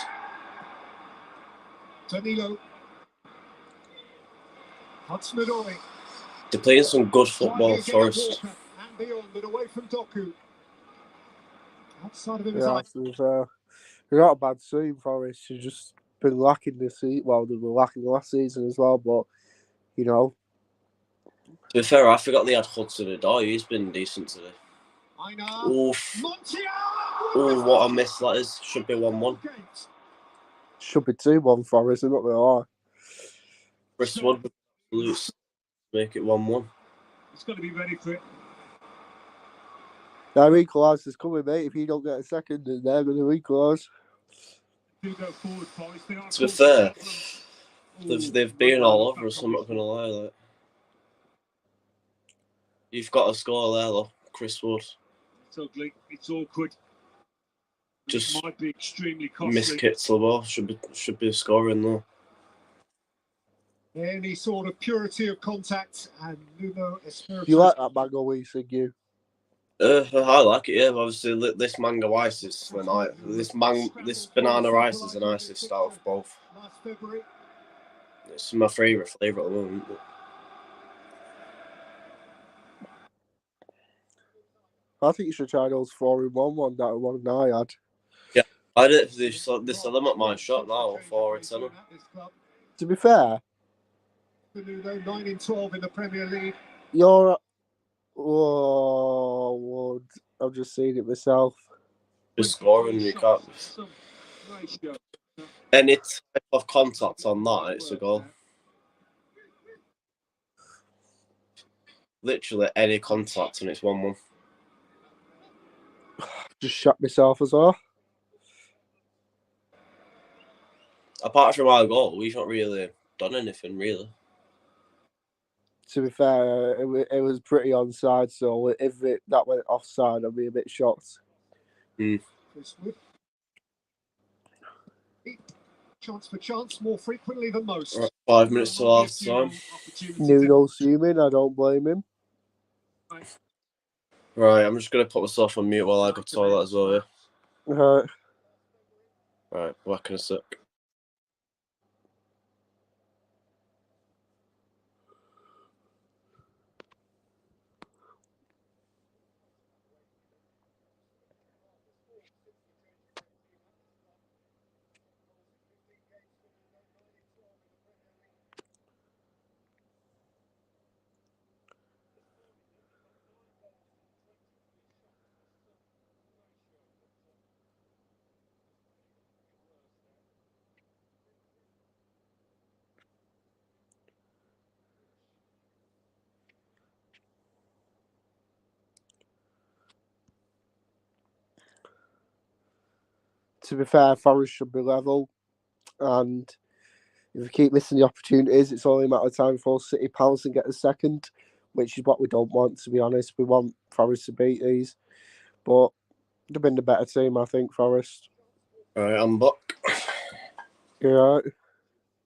Danilo. Hudson-Odoi. They're playing some good football, Forest. And beyond, but away from Doku. Outside of him is they're not a bad team, Forest. They've just been lacking this season. Well, they were lacking last season as well, but, you know. To be fair, I forgot they had Hudson-Odoi. He's been decent today. Oof. Oh, what a miss that is. Should be 1-1. Should be 2-1 Forest, not they are. Chris Wood, make it 1-1. He's got to be ready for it. Their equaliser's coming, mate. If you don't get a second, then they're going to equalise. To be fair, they've been all over us, I'm not going to lie. Like. You've got a score there, though, Chris Wood. It's ugly. It's awkward. Just it might be extremely costly. Miss Kitzel, should be scoring though. Any sort of purity of contact, and Nuno Espirito. You like that mango Weiss, you? I like it. Yeah, obviously this mango ice is the night. This banana ice is the nicest out of both. Last February. It's my favourite flavour at the moment. I think you should try those 4-in-1 one that one I had. Yeah, I did. They sell them at my shop now for $4. To be fair, 9-12 in the Premier League. I've just seen it myself. Just scoring, you can't. Any type of contact on that, it's a goal. Literally any contact, and it's 1-1. Just shut myself as well. apart from our goal, we've not really done anything, really. To be fair, it was pretty onside, so if that went offside, I'd be a bit shocked. Chris Wood. Chance for chance more frequently than most. Right, 5 minutes till half time. Nuno Sumin, I don't blame him. Right, I'm just going to put myself on mute while I go to the toilet as well, yeah? Right, back in a sec. To be fair, Forest should be level, and if we keep missing the opportunities, it's only a matter of time for City pounce and get a second, which is what we don't want, to be honest. We want Forest to beat these, but they've been the better team, I think, Forest. Right, I'm back. Yeah.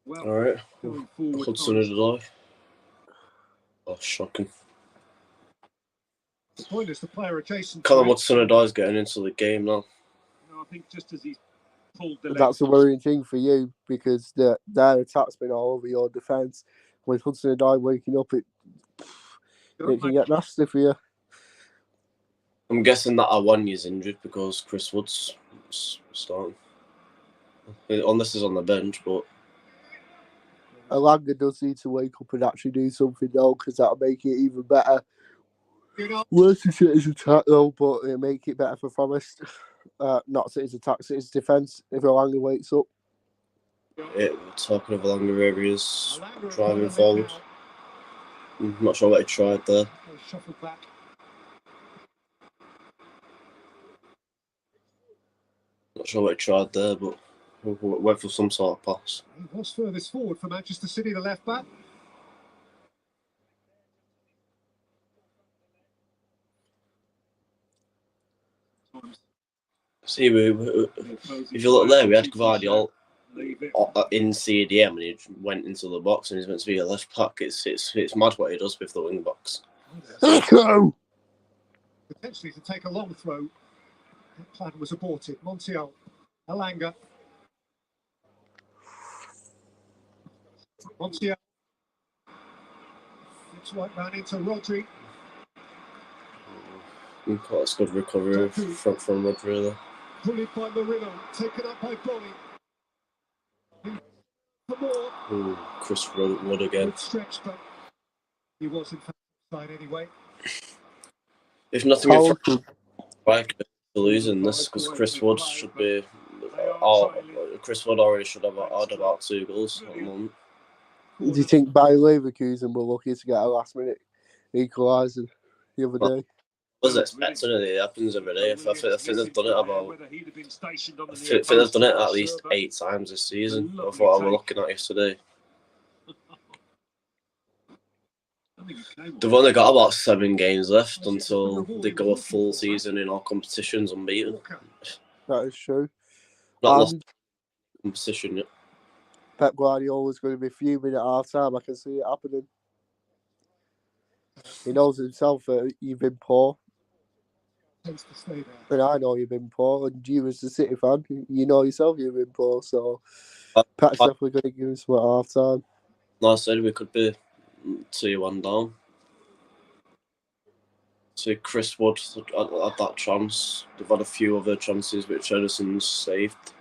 Alright, Hudson is alive. Oh, shocking. The point is the player adjacent. Callum Hudson-Odoi's getting into the game now. No, I think just as he's pulled the That's a worrying thing for you because their attack's been all over your defence. With Hudson-Odoi waking up, it can get nasty for you. I'm guessing that Awani's injured because Chris Wood's starting. Unless he's on the bench, but... Alanga does need to wake up and actually do something though, because that'll make it even better. Worse to City's attack though, but it'll make it better for Forest. Not City's attack, City's defence, if Alanga wakes up. Yeah, we're talking of Alanga areas driving forward. I'm not sure what he tried there. Not sure what he tried there, but went for some sort of pass. He was furthest forward for Manchester City, the left back. See, if you look there, we had Gvardiol in CDM and he went into the box and he's meant to be a left back. It's mad what he does with the wing box. Potentially to take a long throw. That plan was aborted. Montiel, Alanga. Montiel. It's right round into Rodri. That's good recovery from Rodri there. Bullied by Marino, taken up by Bonnie. Ooh, Chris Wood again. Good stretch, but he was in fact side anyway. If nothing in front, like losing this because Chris Wood should be. Chris Wood already should have had about 2 goals at the moment. Do you think Bayer Leverkusen were lucky to get a last-minute equaliser the other day? I was expecting it. It happens every day. I think they've done it about. I think they've done it at least 8 times this season. Of what I was looking at yesterday. They've only got about 7 games left until they go a full season in all competitions unbeaten. That is true. Not lost competition yet. Pep Guardiola is going to be fuming at half time. I can see it happening. He knows himself that you've been poor. And I know you've been poor. And you, as a City fan, you know yourself you've been poor. So Pep's definitely going to give us some at half time. Like I said, we could be 2-1 down. See, Chris Wood had that chance. They've had a few other chances which Edison's saved.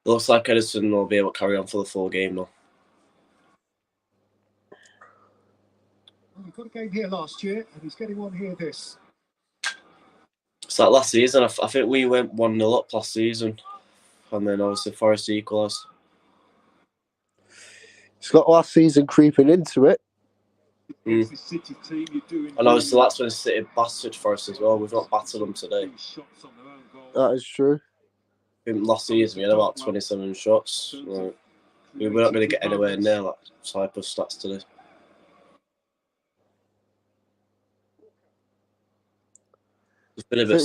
It looks like Edison will be able to carry on for the full game now. Well, he got a game here last year, and he's getting one here this. It's like last season. I think we went 1-0 up last season, and then obviously Forest equalised. It's got last season creeping into it. And obviously that's when City battered Forest as well. We've not battered them today. That is true. think last season we had about 27 shots. Like, we were not going to get anywhere near that type of stats today. It's been a bit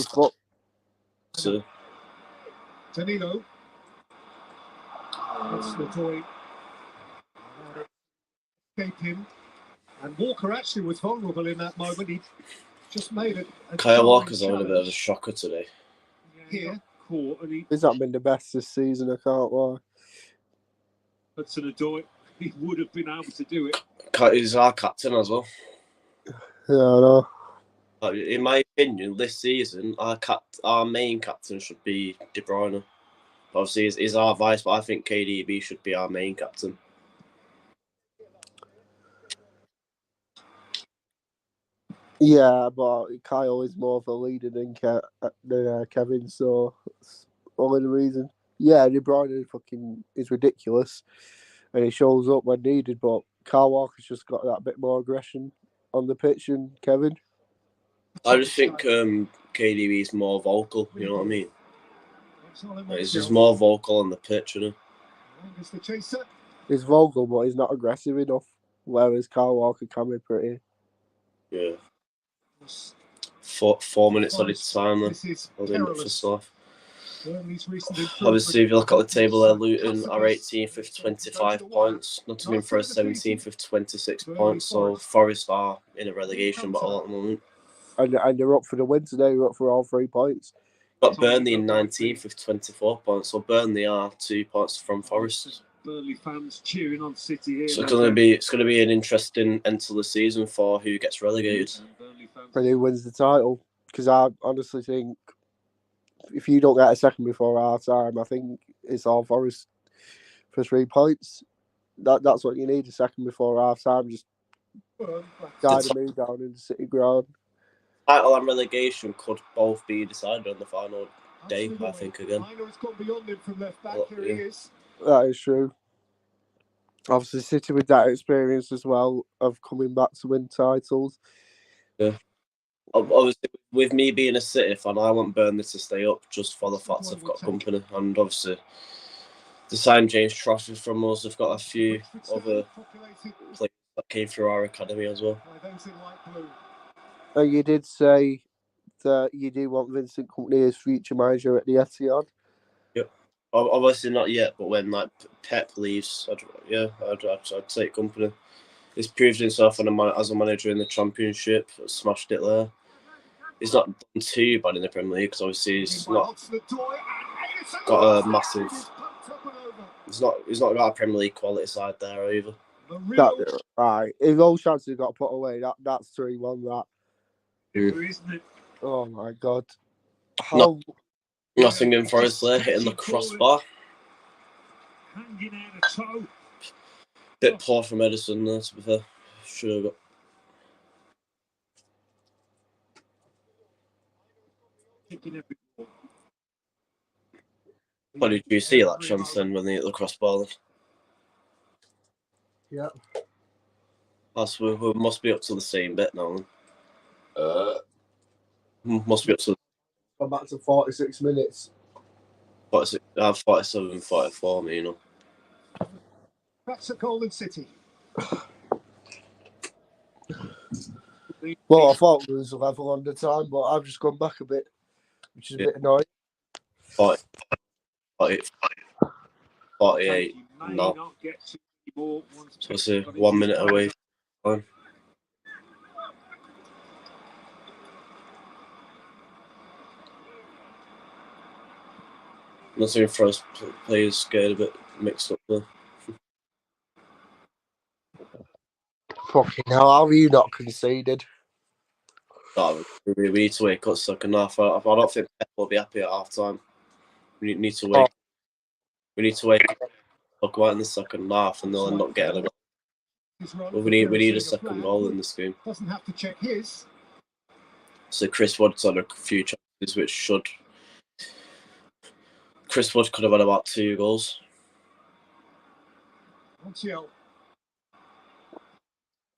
so Danilo. That's the toy. Escape him. And Walker actually was vulnerable in that moment. He just made it. Kyle Walker's having a bit of a shocker today. Here, caught, and He's not been the best this season, I can't lie. Hudson-Odoi, he would have been able to do it. He's our captain as well. Yeah, I know. In my opinion, this season, our main captain should be De Bruyne. Obviously, he's our vice, but I think KDB should be our main captain. Yeah, but Kyle is more of a leader than Kevin, so that's only the reason. Yeah, De Bruyne fucking is ridiculous, and he shows up when needed, but Kyle Walker's just got that bit more aggression on the pitch than Kevin. I just think KDB is more vocal, you know what I mean? He's just more vocal on the pitch, you know? He's vocal, but he's not aggressive enough, whereas Kyle Walker can be pretty. Yeah. 4 minutes on its time, then. I'll end up for stuff. Obviously, if you look at the table there, Luton are 18th with 25 points, Nottingham Forest 17th with 26 points, so Forest are in a relegation battle at the moment. And they're up for the win today, they're up for all 3 points. Got Burnley in 19th with 24 points, so Burnley are 2 points from Forest. Burnley fans cheering on City here. So it's going to be an interesting end to the season for who gets relegated. And who wins the title. Because I honestly think if you don't get a second before half time, I think it's all Forest for 3 points. That's what you need, a second before half time. Just guide the move down in the City ground. Title and relegation could both be decided on the final day, I think, again. That is true. Obviously, City with that experience as well of coming back to win titles. Yeah. Obviously, with me being a City fan, I want Burnley to stay up just for the fact they've got company. And obviously, the signed James Trafford from us, they've got a few other players that came through our academy as well. And you did say that you do want Vincent Kompany as future manager at the Etihad. Yep. Obviously not yet, but when like Pep leaves, I'd take Kompany. He's proved himself as a manager in the Championship, smashed it there. He's not done too bad in the Premier League because obviously he's not got a massive. He's not got a Premier League quality side there either. Right, if all chances got put away, that's 3-1. That. Isn't it? Oh my God! Nottingham Forest there hitting the crossbar. Hanging out a toe. Bit poor from Edison there, to be fair. Should have got. What did you see that chance then when they hit the crossbar? Yeah. We must be up to the same bit now. Must be up to. Come back to 46 minutes. 47, 44, you know. That's a Golden City. Well, I thought it was level on the time, but I've just gone back a bit, which is a bit annoying. 48 now. So it's 1 minute away. Nottingham Forest players get a bit mixed up there. Fucking hell, how have you not conceded? No, we need to wake up second half. I don't think Pep will be happy at half time. We need to wake. We need to wake up right in the second half, and they'll end up getting a goal. But we need a second goal in this game. Doesn't have to check his. So Chris Wood's on a few chances, which should. Chris Wood could have had about 2 goals.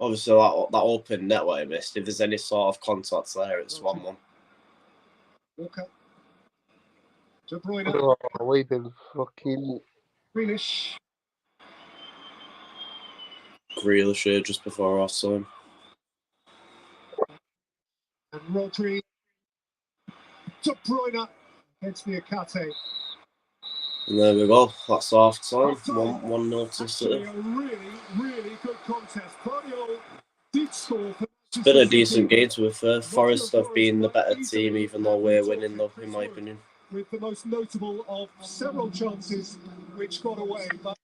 Obviously, that open net what he missed. If there's any sort of contact there, it's 1-1. Walker. De Bruyne, Oh, we've been fucking. Grealish, Grealish here just before half time. and Rodri. De Bruyne against the Akate. And there we go. That's half time. 1-0 to Actually, City. a really good contest. Guardiola did score. It's been a decent game to be fair. Forest have been the better team, even though we're winning, though, in my opinion. With the most notable of several chances which got away. But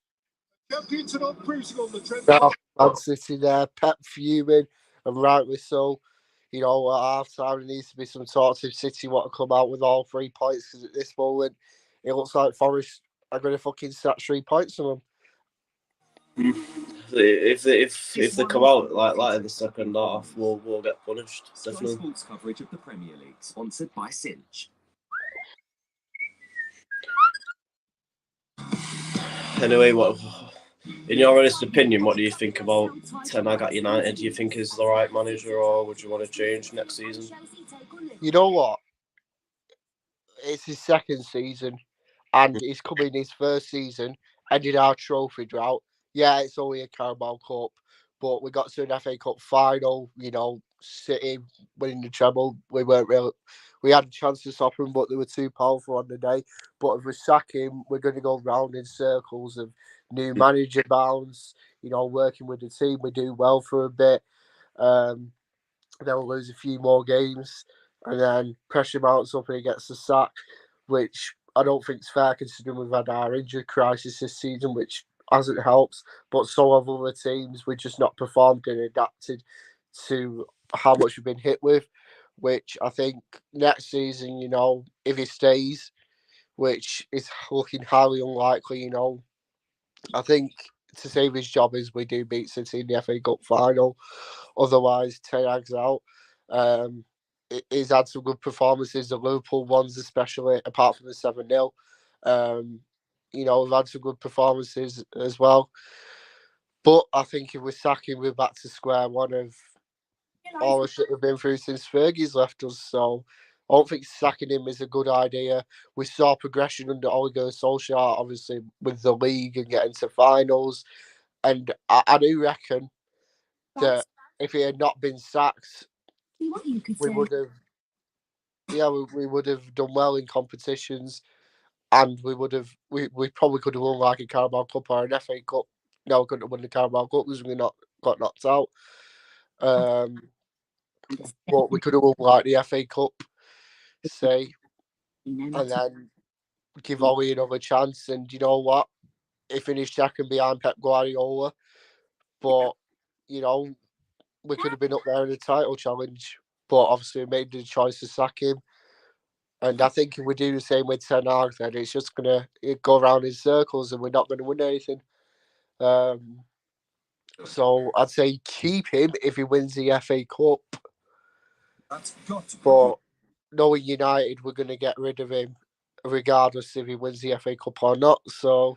champions are not cruising on the trend. Now, Man City there, Pep fuming, and rightly so. You know, at half time, there needs to be some talks if City want to come out with all 3 points, because at this moment, it looks like Forest are going to fucking snatch 3 points from them. If they come out like in the second half, we'll get punished. Definitely. Sky Sports coverage of the Premier League, sponsored by Cinch. Anyway, what, in your honest opinion, what do you think about Ten Hag at United? Do you think he's the right manager, or would you want to change next season? You know what? It's his second season, and he's coming his first season, ended our trophy drought. Yeah, it's only a Carabao Cup, but we got to an FA Cup final. You know, City winning the treble. We weren't real. We had a chance to stop him, but they were too powerful on the day. But if we sack him, we're going to go round in circles of new manager bounds. You know, working with the team, we do well for a bit. Then we'll lose a few more games, and then pressure mounts up and he gets the sack, which I don't think is fair considering we've had our injury crisis this season, which hasn't helped. But so have other teams. We've just not performed and adapted to how much we've been hit with, which I think next season, you know, if he stays, which is looking highly unlikely, you know, I think to save his job is we do beat City in the FA Cup final. Otherwise, Ten Hag's out. He's had some good performances, the Liverpool ones especially, apart from the 7-0. You know, we've had some good performances as well. But I think if we sack him, we're back to square one of all the shit we've been through since Fergie's left us. So I don't think sacking him is a good idea. We saw progression under Ole Gunnar Solskjaer, obviously, with the league and getting to finals. And I do reckon that if he had not been sacked, we would have, we would have done well in competitions, and we probably could have won like a Carabao Cup or an FA Cup. No, we couldn't have won the Carabao Cup because we got knocked out. But we could have won like the FA Cup, say, and then give Ollie another chance. And you know what? He finished second behind Pep Guardiola, but you know, we could have been up there in the title challenge. But obviously, we made the choice to sack him. And I think if we do the same with Ten Hag, then it's just going to go around in circles and we're not going to win anything. So I'd say keep him if he wins the FA Cup. That's got to be But knowing United, we're going to get rid of him regardless if he wins the FA Cup or not. So,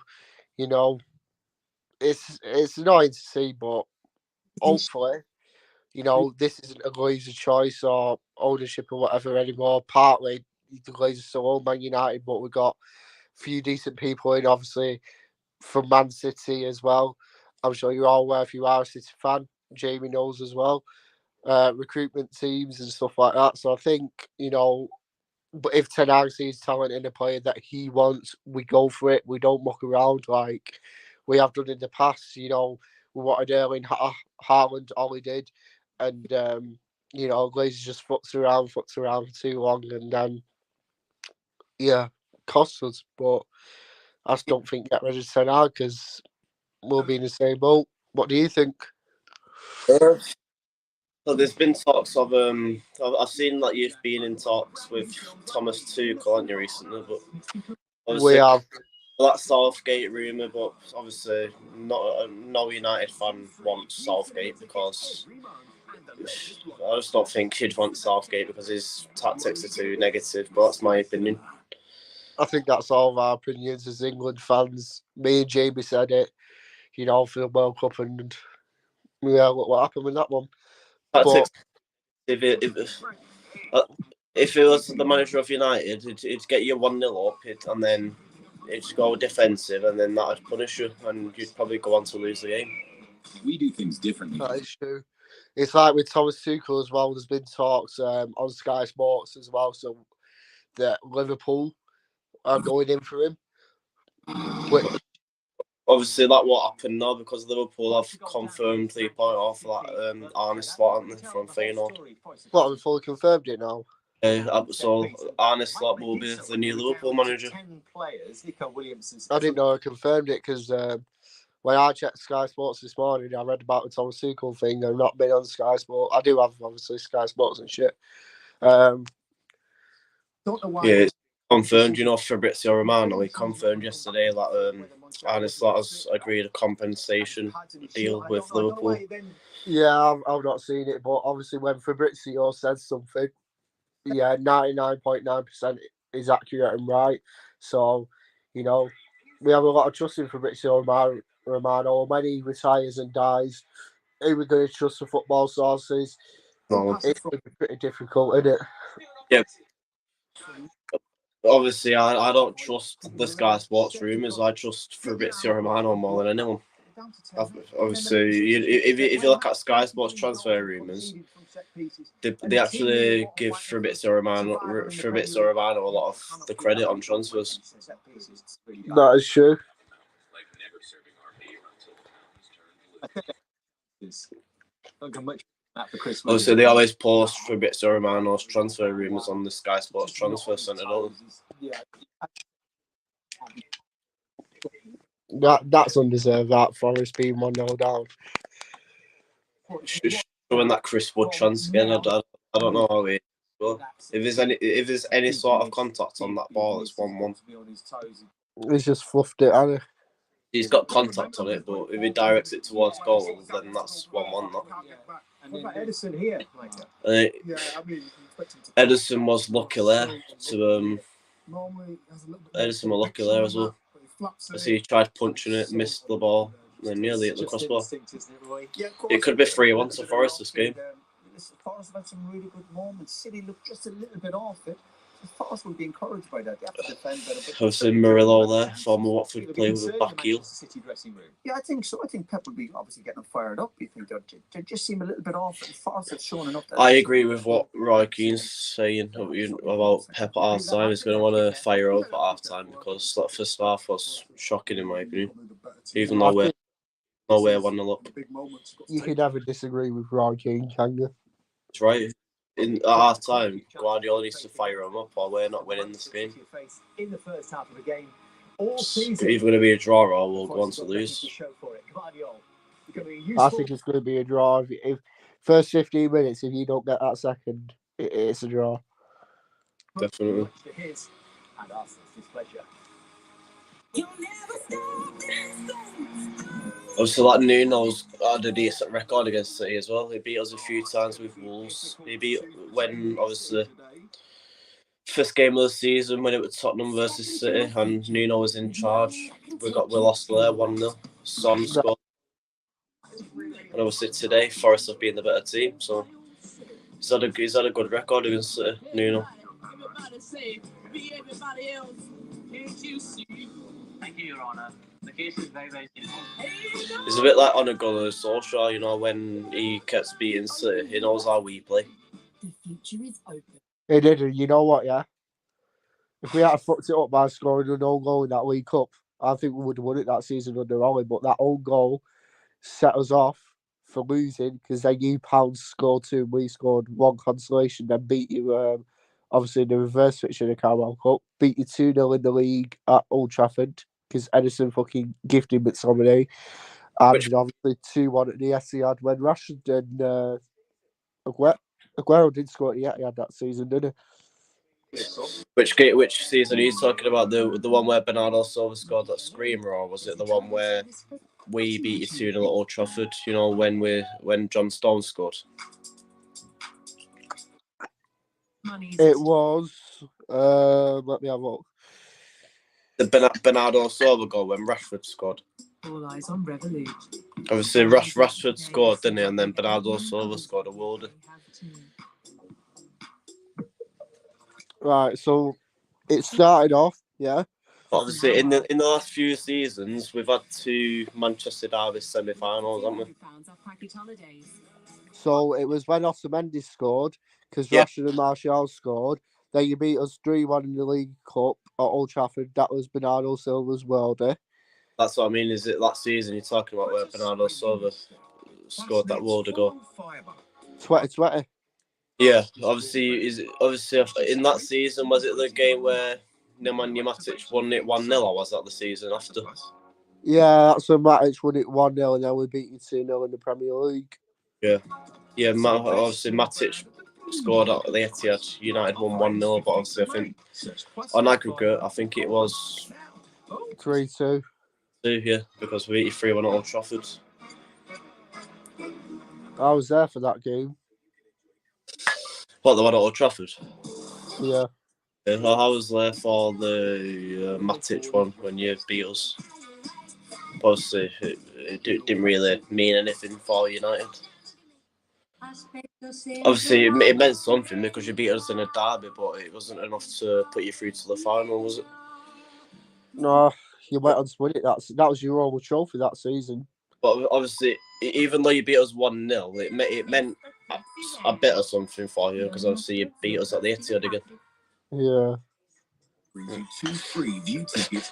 you know, it's annoying to see, but hopefully, you know, this isn't a Glazer choice or ownership or whatever anymore. Partly, the Glazers still own Man United, but we've got a few decent people in, obviously, from Man City as well. I'm sure you're all aware if you are a City fan. Jamie knows as well. Recruitment teams and stuff like that. So I think, you know, but if Ten Hag sees talent in a player that he wants, we go for it. We don't muck around like we have done in the past. You know, we wanted Erling Haaland, Ollie did, and you know, Glazer just fucks around for too long, and then costs us. But I just don't think get rid of Ten Hag because we'll be in the same boat. What do you think? So there's been talks of I've seen that you've been in talks with Thomas Tuchel, haven't you, recently? But We have. that Southgate rumour, but obviously no United fan wants Southgate because I just don't think he'd want Southgate because his tactics are too negative. But that's my opinion. I think that's all of our opinions as England fans. Me and Jamie said it, you know, for the World Cup, and look what happened with that one. Tactics. But if it was the manager of United, it'd get you 1-0 up, and then it'd go defensive, and then that'd punish you, and you'd probably go on to lose the game. We do things differently. That is true. It's like with Thomas Tuchel as well. There's been talks on Sky Sports as well, so that Liverpool are going in for him. Which, Obviously, that won't happen now because Liverpool have confirmed the appointment of that Arne Slot, haven't they, from Feyenoord. what, have fully confirmed it now? So Arne Slot will be the new Liverpool manager. I didn't know I confirmed it because when I checked Sky Sports this morning, I read about the Thomas Tuchel thing. I've not been on Sky Sports. I do have, obviously, Sky Sports and shit. Yeah, it's confirmed. You know, Fabrizio Romano, he confirmed yesterday that Arne Slot has agreed a compensation deal with Liverpool. Yeah, I've not seen it, but obviously when Fabrizio says something, yeah, 99.9% is accurate and right. So, you know, we have a lot of trust in Fabrizio Romano. When he retires and dies, who we're going to trust for football sources? No. It's going to be pretty difficult, isn't it? Yeah. Obviously, I don't trust the Sky Sports rumours. I trust Fabrizio Romano more than anyone. Obviously, if you look at Sky Sports transfer rumours, they actually give Fabrizio Romano a lot of the credit on transfers. That is true. Obviously, they always post Fabrizio Romano's transfer rumours on the Sky Sports Transfer Centre, don't they? That's undeserved, that Forest being 1-0 down. Showing that Chris Wood chance again, I don't know how it is. If there's any sort of contact on that ball, it's 1-1. He's just fluffed it, hasn't he? He's got contact on it, but if he directs it towards goal, then that's 1-1. What about Edison here? Edison was lucky there to Edison was lucky there as well. As he tried punching it, missed the ball, and then nearly hit the crossbar. It could be 3-1 to Forest this game. Forest have had some really good moments. City looked just a little bit off it. Forest will be encouraged by that. They have to defend better. I've seen Murillo there, former Watford player with a back heel. Yeah, I think so. I think Pep will be obviously getting them fired up. You think they just seem a little bit off. And Forest have shown enough. I agree with what Roy Keane's saying about Pep at half time. He's going to want to fire up at half time because that first half was shocking in my opinion. Even though we're 1-0 up. You can never disagree with Roy Keane, can you? That's right. At half time, Guardiola needs to fire him up or we're not winning this game. In the first half of the game, it's either going to be a draw or we'll go on to lose. I think it's going to be a draw. If first 15 minutes, if you don't get that second, it's a draw. Definitely. Obviously, like Nuno's had a decent record against City as well. He beat us a few times with Wolves. He beat when obviously first game of the season when it was Tottenham versus City and Nuno was in charge. We lost there 1-0. Son scored. And obviously today Forest have been the better team, so he's had a good record against City, Nuno. Thank you, Your Honour. The case is very, very simple. It's a bit like Ole Gunnar Solskjaer, you know, when he kept beating City, he knows how we play. The future is open. He did, you know what, yeah? If we had fucked it up by scoring an own goal in that League Cup, I think we would have won it that season under Ollie, but that own goal set us off for losing because then you Pounds scored 2 and we scored 1 consolation, then beat you, obviously in the reverse fixture in the Carabao Cup, beat you 2-0 in the league at Old Trafford because Edison fucking gifted McTominay, and obviously 2-1 at the Etihad when Rashford and Aguero did score at the Etihad that season, didn't he? Which season are you talking about? The one where Bernardo Silva scored that screamer, or was it the one where we beat you 2-0 at Old Trafford? You know, when John Stones scored. It was. Let me have a look. The Bernardo Silva goal when Rashford scored. All eyes on Revolut. Obviously, Rashford scored, didn't he? And then Bernardo Silva scored a worldie. Right, so it started off, yeah. Obviously, in the last few seasons, we've had 2 Manchester Derby semi-finals, haven't we? So it was when Otamendi scored, because Yeah. Rashford and Martial scored. Then you beat us 3-1 in the League Cup at Old Trafford. That was Bernardo Silva's worldie. That's what I mean. Is it that season you're talking about where Bernardo Silva scored that world ago? 2020. Yeah, obviously in that season, was it the game where Nemanja Matic won it 1-0, or was that the season after? Yeah, that's when Matic won it 1-0, and then we beat you 2-0 in the Premier League. Yeah, obviously Matic scored at the Etihad. United won 1-0, but obviously I think on aggregate, I think it was 3-2. 2, yeah, because we beat you 3-1 at Old Trafford. I was there for that game. What, the one at Old Trafford? Yeah. Yeah, I was there for the Matic one when you beat us. Obviously, it didn't really mean anything for United. Obviously, it meant something because you beat us in a derby, but it wasn't enough to put you through to the final, was it? No, you went on to win it. That was your only trophy that season. But obviously, even though you beat us 1-0, it meant a bit of something for you because obviously you beat us at the Etihad again. Yeah.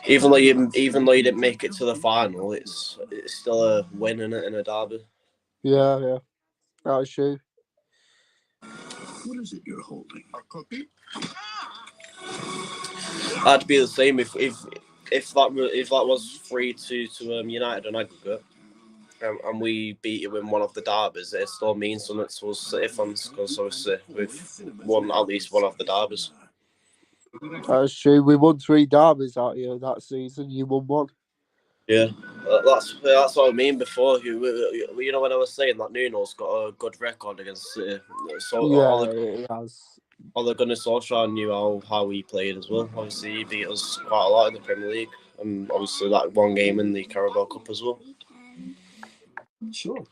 Even though you didn't make it to the final, it's still a win in a derby. Yeah. That was true. What is it you're holding? A cookie? I'd be the same if that was 3-2 to United on aggregate, and we beat you in one of the derbies. It still means something to us City fans because obviously we've won at least one of the derbies. That's true. We won 3 derbies out here that season. You won 1. Yeah, that's what I mean before. You know when I was saying that Nuno's got a good record against City, so Yeah, it has. Ole Gunnar Solskjaer knew how he played as well. Obviously, he beat us quite a lot in the Premier League, and obviously that one game in the Carabao Cup as well. Sure.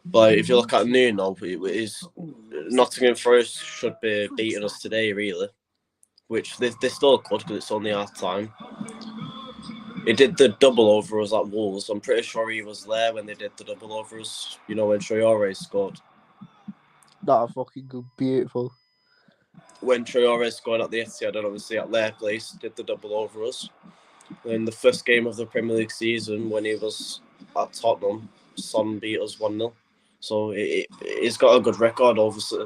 But if you look at Nuno, Nottingham Forest should be beating us today, really, which they still could because it's only half time. He did the double over us at Wolves. I'm pretty sure he was there when they did the double over us. You know, when Traore scored. That fucking good, beautiful. When Traore scored at the Etihad and obviously at their place, did the double over us. In the first game of the Premier League season, when he was at Tottenham, Son beat us 1-0. So he's got a good record, obviously.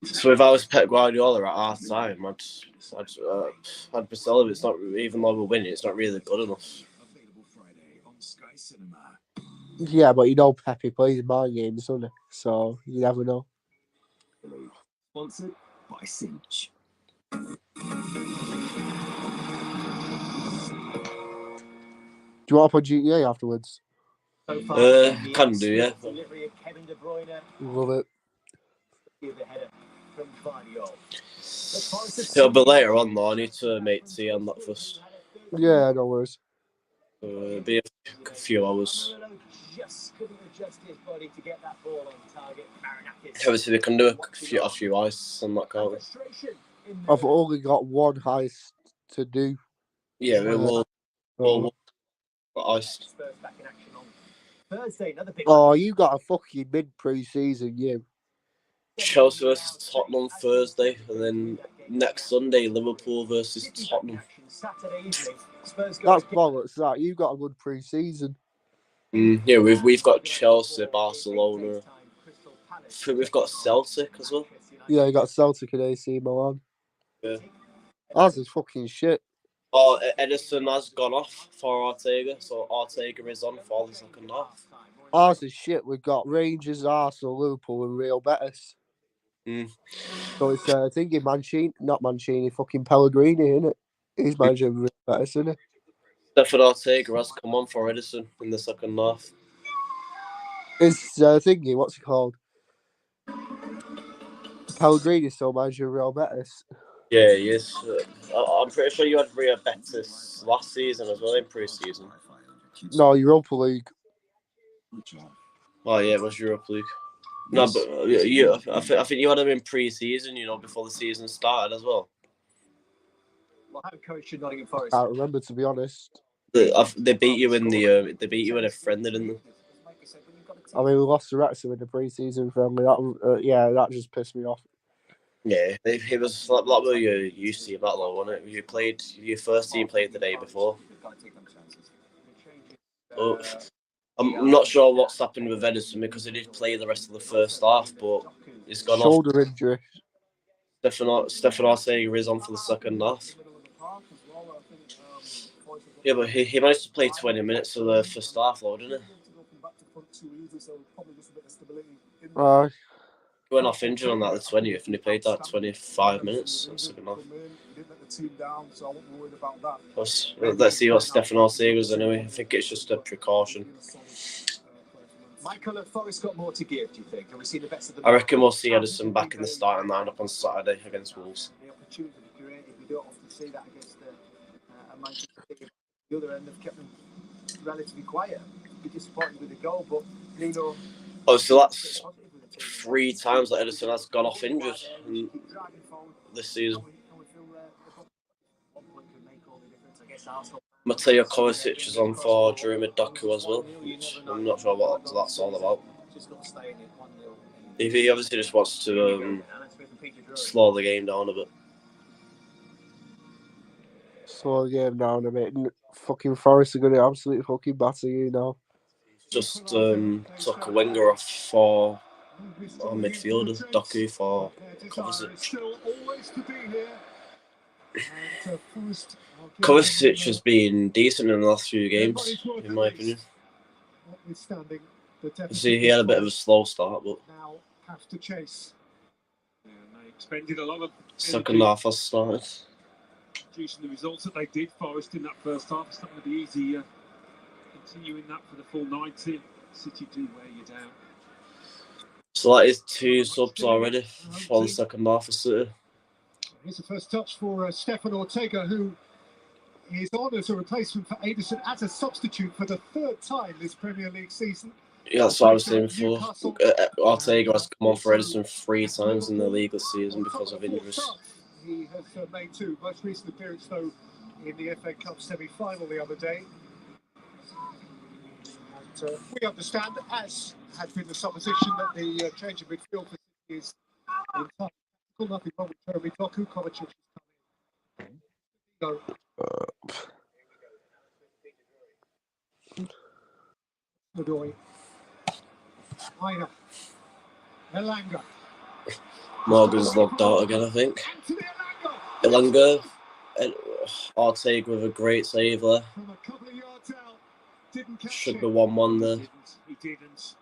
So if I was Pep Guardiola at half time, I'd be selling. It's not, even though we're winning, it's not really good enough. Yeah, but you know Pepe plays mind games, doesn't he? So you never know. Sponsored by Cinch. Do you want to put GTA afterwards? Can do, yeah. Love it. It'll be later on though. I need to make tea on that first. Yeah, no worries. It'll be a few hours. Obviously, we can do a few ice on that, can't we? I've only got one heist to do. Yeah, we will. We'll ice. Oh, you got a fucking mid-pre-season, you. Chelsea versus Tottenham Thursday, and then next Sunday Liverpool versus Tottenham. That's bollocks. That you got a good pre-season. Yeah, we've got Chelsea, Barcelona. I think we've got Celtic as well. Yeah, you got Celtic and AC Milan. Yeah. Ours is fucking shit. Oh, Edison has gone off for Ortega, so Ortega is on for the second half. Ours is shit. We've got Rangers, Arsenal, Liverpool, and Real Betis. So it's thinking not Mancini, fucking Pellegrini, innit? He's manager of Real Betis, isn't he? Stefan Ortega has come on for Edison in the second half. It's thingy, what's it called? Pellegrini still manager of Real Betis. Yeah, he is. I'm pretty sure you had Real Betis last season as well in pre-season. No, Europa League. Oh yeah, it was Europa League. No, but I think you had him in pre-season, before the season started as well. Well, how coach should Nottingham Forest? I can't remember, to be honest. They beat you in a friendly, didn't they? I mean, we lost to Wrexham in the pre-season friendly. That just pissed me off. Yeah, it was like what you used to that though, wasn't it? Your first team played the day before. Oh, I'm not sure what's happened with Edison because he did play the rest of the first half, but he's gone Shoulder injury. Stefan Arcega is on for the second half. Yeah, but he managed to play 20 minutes of the first half, though, didn't he? He went off injured on that the 20th, and he played that 25 minutes of the second half. Let's see what Stefan Arcega's anyway. I think it's just a precaution. Michael, have Forest got more to give, do you think? Have we seen the best of them? I reckon we'll see Edison back in the starting lineup on Saturday against Wolves. The opportunity to be creative. We don't often see that against a Manchester City. The other end have kept them relatively quiet. Be disappointed with the goal, but Nuno. Oh, so that's 3 times that Edison has gone off injured this season. Mateo Kovacic is on for Jeremy Doku as well, which I'm not sure what that's all about. He obviously just wants to slow the game down a bit. Slow the game down a bit. Fucking Forest are going to absolutely fucking batter you now. Just took a winger off for our midfielder, Doku for Kovacic. Kovacic has been decent in the last few games, in my opinion. See, he had a bit of a slow start, but second half has started. Producing the results that they did, Forest, in that first half, it's not going to be easy continuing that for the full 90. City do wear you down. So that is 2 subs already for the second half of City. Here's the first touch for Stefan Ortega, who is on as a replacement for Edison as a substitute for the 3rd time this Premier League season. Yeah, that's what I was saying before. Ortega has come on for Edison 3 times in the league this season because of injuries. He has made 2. Most recent appearance, though, in the FA Cup semi-final the other day. And we understand, as has been the supposition, that the change of midfield is entirely nothing wrong with Jeremy Doku. Kovacic has come in. Godoy. Aina. Elanga. Morgan's logged out again, I think. Elanga. Ortega with a great save there. From a couple of yards out. Should be 1-1 there. He didn't.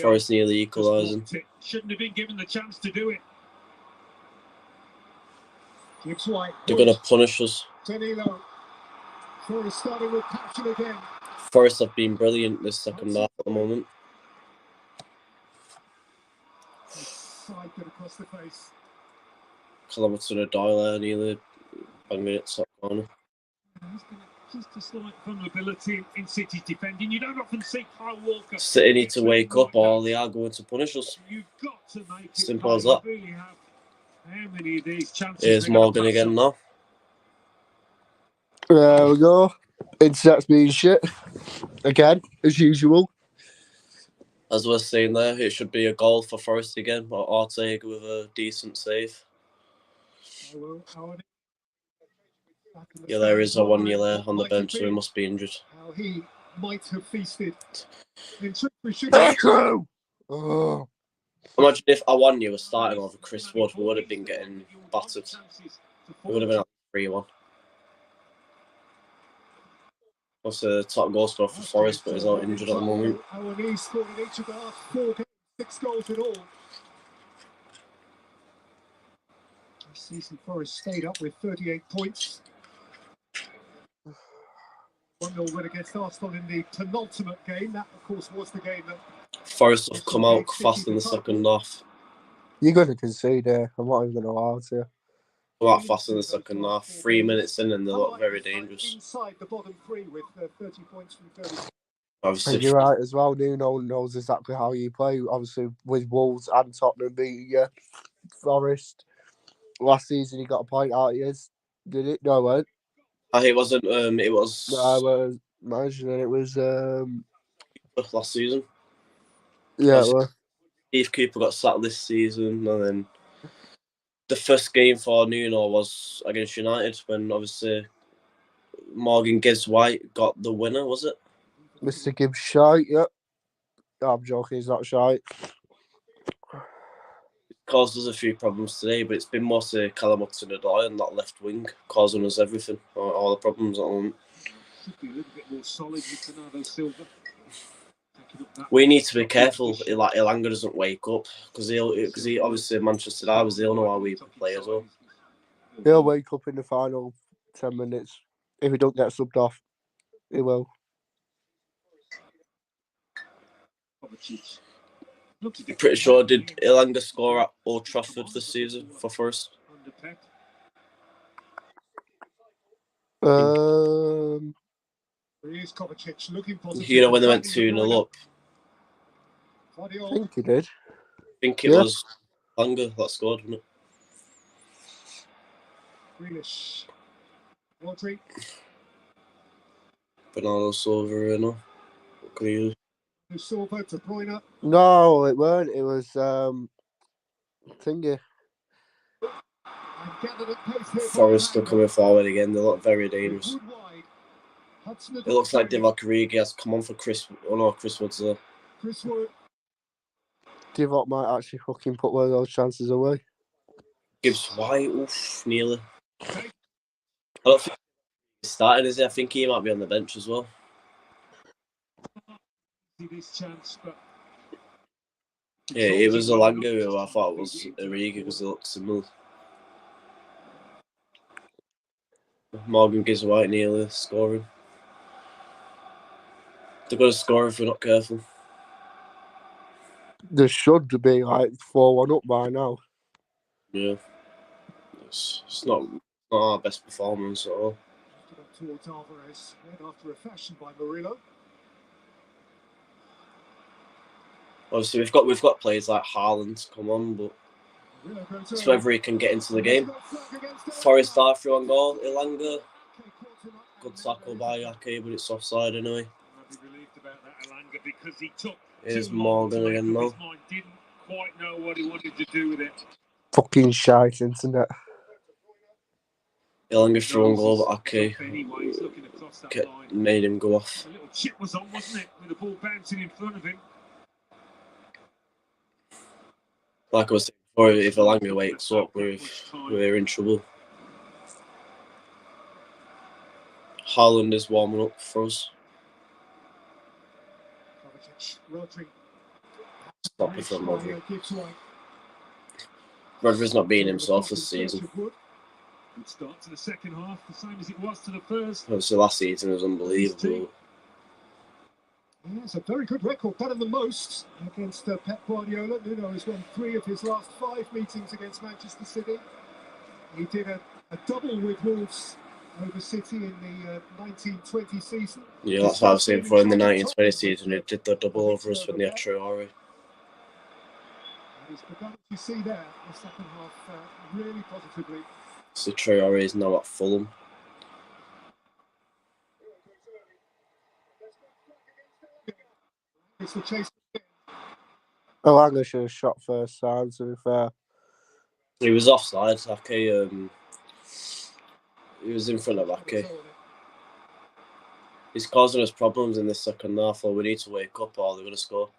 Forest nearly equalising. Shouldn't have been given the chance to do it. They're going to punish us. Danilo. Forest starting with passion again. Forest have been brilliant this second half at the moment. Side good across the face. Kilometre to Doyle nearly 10 minutes top corner. Just a slight vulnerability in City's defending. You don't often see Kyle Walker. City need to wake up or they are going to punish us. You've got to make it. Simple as that. Really have how many of these chances? Here's Morgan again now. There we go. Internet's being shit. Again, as usual. As we're saying there, it should be a goal for Forest again, but Ortega with a decent save. Yeah, there is a 1-year there on the bench, so he must be injured. How he might have feasted. Oh. Imagine if a 1-year was starting over Chris Wood, we would have been getting battered. We would have been at 3-1. What's the top goal scorer for Forest, but he's out injured at the moment. He's scored in each of the last 4 games, 6 goals in all. This season, Forest stayed up with 38 points. 1-0 win against Arsenal in the penultimate game. That, of course, was the game that Forest have come out fast in the second half. You're going to concede there. I'm not even going to lie to you. Come out fast in the second half. 3 minutes in and they look very dangerous. Inside the bottom 3 with 30 points from 30. Obviously, And you're right as well. Nuno knows exactly how you play. Obviously, with Wolves and Tottenham beating you, Forest. Last season, he got a point out of his. Did it? No, it it wasn't. It was weren't. I was imagining it was. last season. Yeah, Obviously, well, Steve Cooper got sacked this season, and then the first game for Nuno was against United when obviously Morgan Gibbs White got the winner. Was it? Mr. Gibbs shite. Yep. I'm joking. He's not shite. Caused us a few problems today, but it's been mostly Callum Hudson-Odoi on that left wing causing us everything, all the problems at the moment. Should be a little bit more solid with Bernardo Silva. We need to be careful. Like Elanga doesn't wake up because he obviously Manchester Derby. They'll know how we play as well. He'll wake up in the final 10 minutes if he don't get subbed off. He will. I'm pretty sure did Elanga score at Old Trafford this season for Forest? Here's Kovacic looking positive. You know when they went 2-0 up. I think he did. I think it was Elanga that scored, wasn't it? Grealish. Rodri. Bernardo Silva, you know. What can you do? Silva, De Bruyne. No, it weren't. It was thingy. Forest are coming forward again. They look very dangerous. It looks like Divock Origi has come on for Chris. Oh no, Chris Wood's there. Divock might actually fucking put one of those chances away. Gibbs White, oof, nearly. I don't think he's starting, is he? I think he might be on the bench as well. Yeah, it was Elanga who I thought it was Origi because they looked similar. Morgan Gibbs White nearly scoring. They're going to score if we're not careful. There should be like 4-1 up by now. Yeah. It's not our best performance at all. Towards Alvarez, led after a fashion by Murillo. Obviously, we've got players like Haaland to come on, but it's whether he can get into the game. Forest are through on goal. Elanga, good tackle by Ake, but it's offside anyway. Here's Morgan again now. Didn't quite know what he wanted to do with it. Fucking shite internet. Elanga through on goal, but Ake made him go off. A little chip was on, wasn't it? With the ball bouncing in front of him. Like I was saying before, if Elanga wakes up, we're in trouble. Haaland is warming up for us. Stop it from Rodri. Rodri's not being himself this season. Good start to the second half, the same as it was to the first. Obviously, last season was unbelievable. Yeah, it's a very good record, better than most against Pep Guardiola. Nuno has won 3 of his last 5 meetings against Manchester City. He did a double with Wolves over City in the 1920 season. Yeah, that's what I was saying before. In the 1920 season, he did the double over us when they had Traore. He's begun to see there the second half really positively. So Traore is now at Fulham. It's the chase. Elanga should have shot first time, to be fair. He was offside. Ake, he was in front of Ake. He's causing us problems in the second half, or we need to wake up or they're going to score.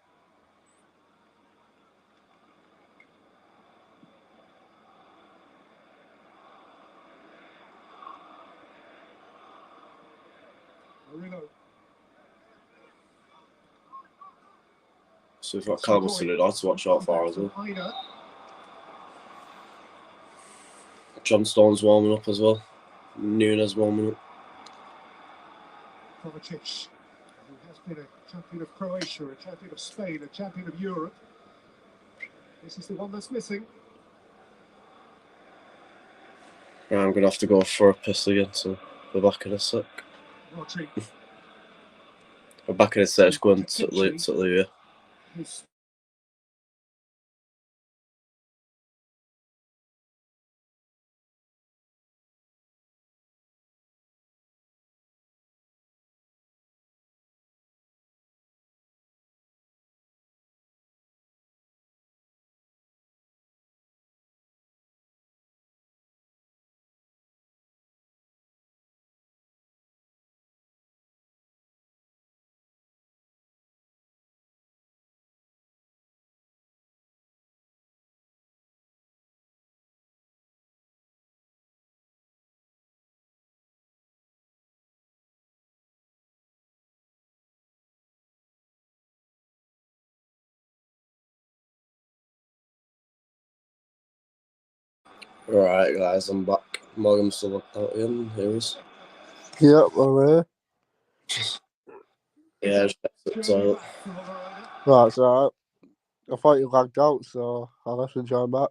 So we've got Callum Hudson-Odoi to watch out for as well. John Stone's warming up as well. Nunes warming up. Kovacic, who has been a champion of Croatia, a champion of Spain, a champion of Europe. This is the one that's missing. Right, I'm going to have to go for a piss again, so we're back in a sec. Rodri. We're back in a search going to Louis. Right, guys, I'm back. Morgan's still out in. Here he is. Yep, we're here. Yeah, just to the toilet. Right, it's alright. I thought you lagged out, so I'll have to join back.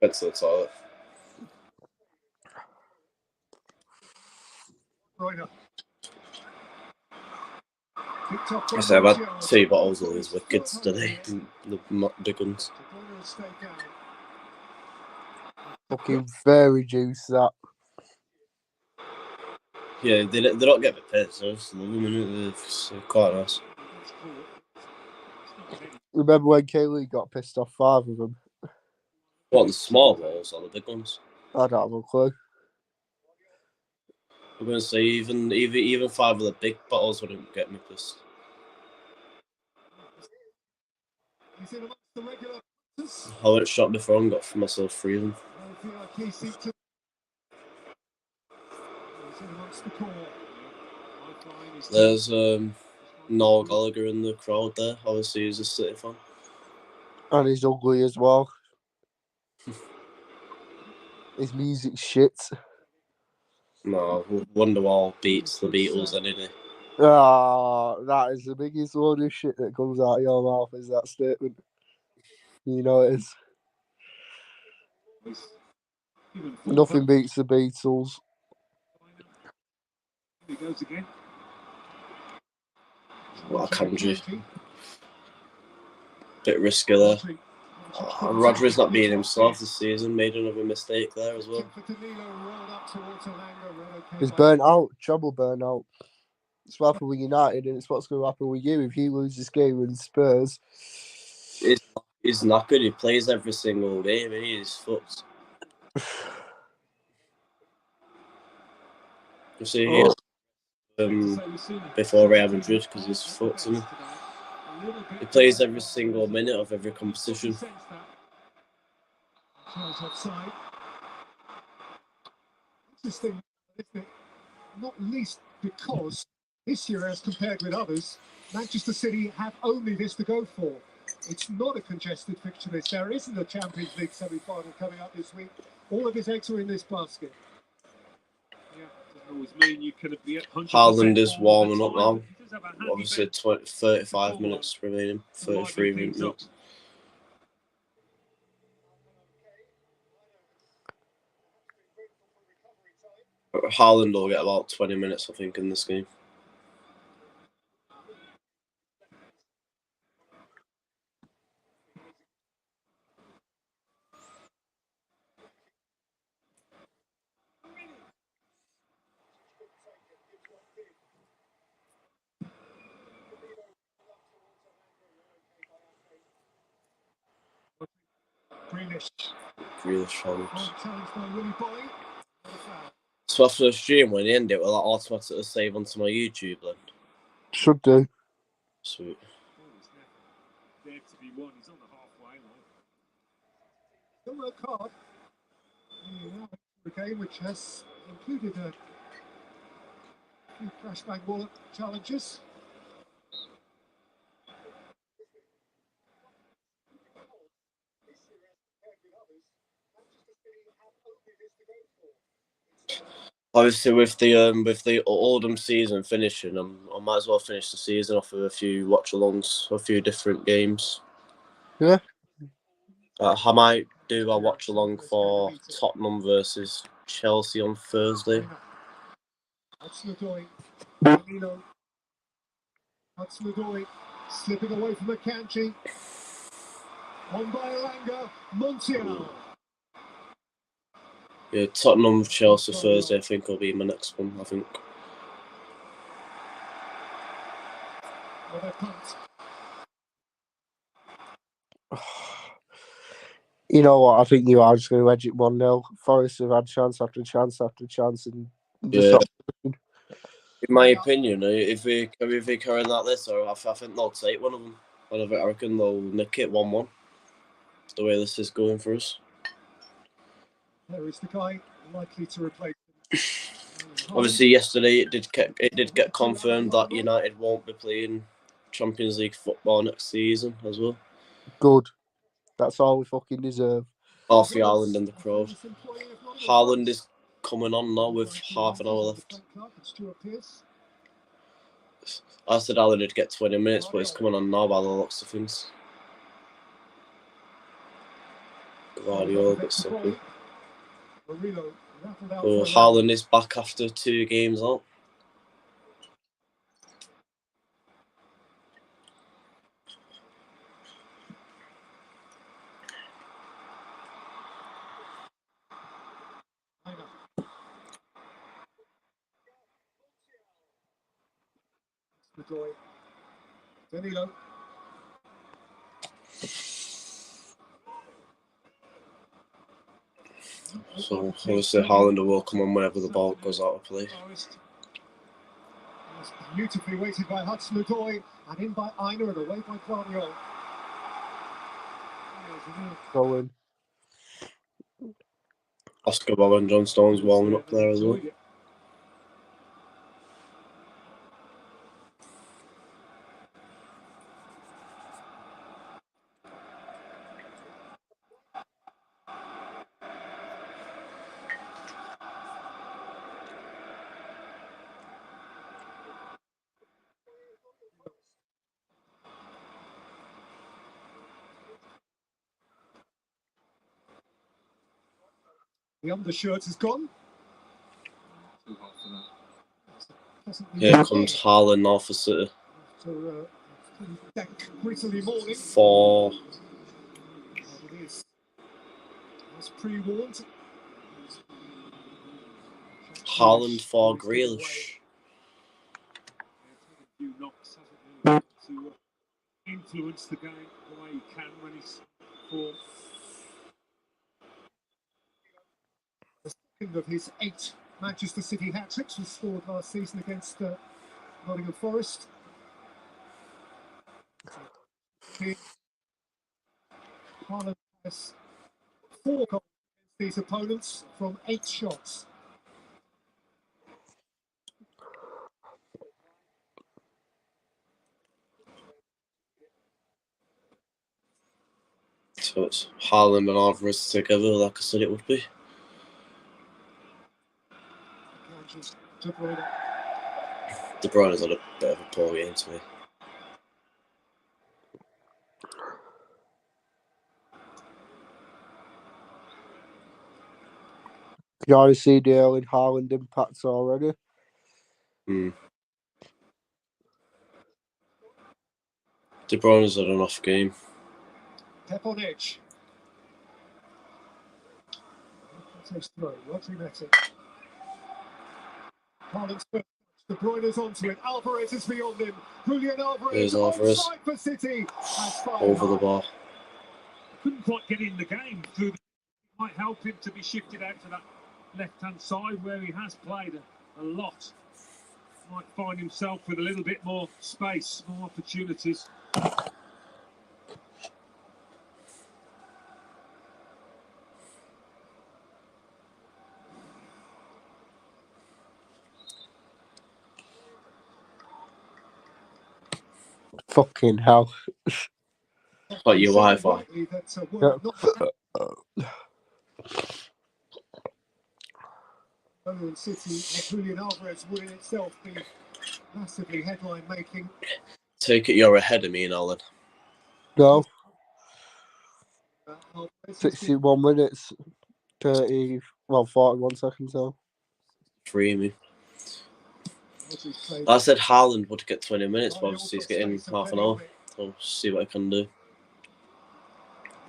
Went to the toilet. I said I've had 2 bottles of these wickets today. The big ones. Fucking very juice, that. Yeah, they don't get the piss. I just love them, innit? They're quite nice. Remember when Kaylee got pissed off 5 of them? What, the small bottles or the big ones? I don't have a clue. I'm going to say even 5 of the big bottles wouldn't get me pissed. I went shot before and got for myself 3 of them. There's Noel Gallagher in the crowd there. Obviously, he's a City fan. And he's ugly as well. His music's shit. No, Wonderwall beats the Beatles any day. Ah, that is the biggest load of shit that comes out of your mouth, is that statement. You know it is. Nothing beats the Beatles. He goes again. What a country. Bit risky there. Rodri's not being himself this season. Made another mistake there as well. He's burnt out. Trouble burnt out. It's what happened with United, and it's what's going to happen with you if you lose this game with Spurs. He's not good. He plays every single game, and he's fucked. You see here, before Real Madrid, because he's fucked, isn't he? He plays every single minute of every competition. Interesting, isn't it? Not least because this year, as compared with others, Manchester City have only this to go for. It's not a congested fixture list. There isn't a Champions League semi-final coming up this week. All of his eggs are in this basket. Yeah, doesn't always mean you can be at 100%. Haaland is warming up now. Obviously, 35 minutes remaining. 33 minutes. Haaland will get about 20 minutes, I think, in this game. Grealish challenge. So after the stream, when you end it, will that automatically save onto my YouTube then? Should do. Sweet. There to be won. He's on the halfway line. Still work hard. The game which has included a few flashbang ball challenges. Obviously, with the autumn season finishing, I might as well finish the season off with a few watch-alongs, a few different games. Yeah. I might do a watch-along for Tottenham versus Chelsea on Thursday. That's the going. Danilo Hudson-Odoi slipping away from Akanji. On by Elanga, Montiel. Yeah, Tottenham Chelsea Thursday, I think, will be my next one. I think. Another punt. You know what? I think you are just going to edge it 1-0. Forest have had chance after chance after chance, and just Yeah. not. In my opinion, if they carry that this, or I think they'll take one of them. I reckon they'll nick it 1-1. The way this is going for us. There is the guy likely to replace him. Obviously, yesterday it did get confirmed that United won't be playing Champions League football next season as well. Good. That's all we fucking deserve. Off the Haaland and the pros. Haaland is coming on now with half an hour left. I said Haaland would get 20 minutes, but he's coming on now by the looks of things. Guardiola gets something. So Haaland is back after 2 games out. Danilo. So obviously Haaland will come on whenever the ball goes out of play. Beautifully weighted by Hudson-Odoi and in by Aina and away by Guardiola. Go in. Oscar Bob and John Stones warming up there as well. The undershirt has gone. Here comes Haaland now for City. For Haaland for Grealish. To influence the game the way he can when he's for. The second of his 8 Manchester City hat-tricks was scored last season against Nottingham Forest. Haaland has 4 goals against these opponents from 8 shots. So it's Haaland and Alvarez together, like I said it would be. De Bruyne's had a bit of a poor game to me. You already see the Erling Haaland impacts already. De Bruyne's had an off game. Pep on edge. Throw. Rodri met it. Haaland's first. De Bruyne's onto it. Alvarez is beyond him. Julian Alvarez onside for City. Over the bar. Couldn't quite get in the game. Might help him to be shifted out to that left-hand side where he has played a lot. Might find himself with a little bit more space, more opportunities. Fucking hell. Like your Wi-Fi. And City, Julian Alvarez would in itself be massively headline making. Take it you're ahead of me now then. No. 61 minutes, 41 seconds now. Free me. I said Haaland would get 20 minutes, but obviously he's getting half an hour. So we'll see what he can do.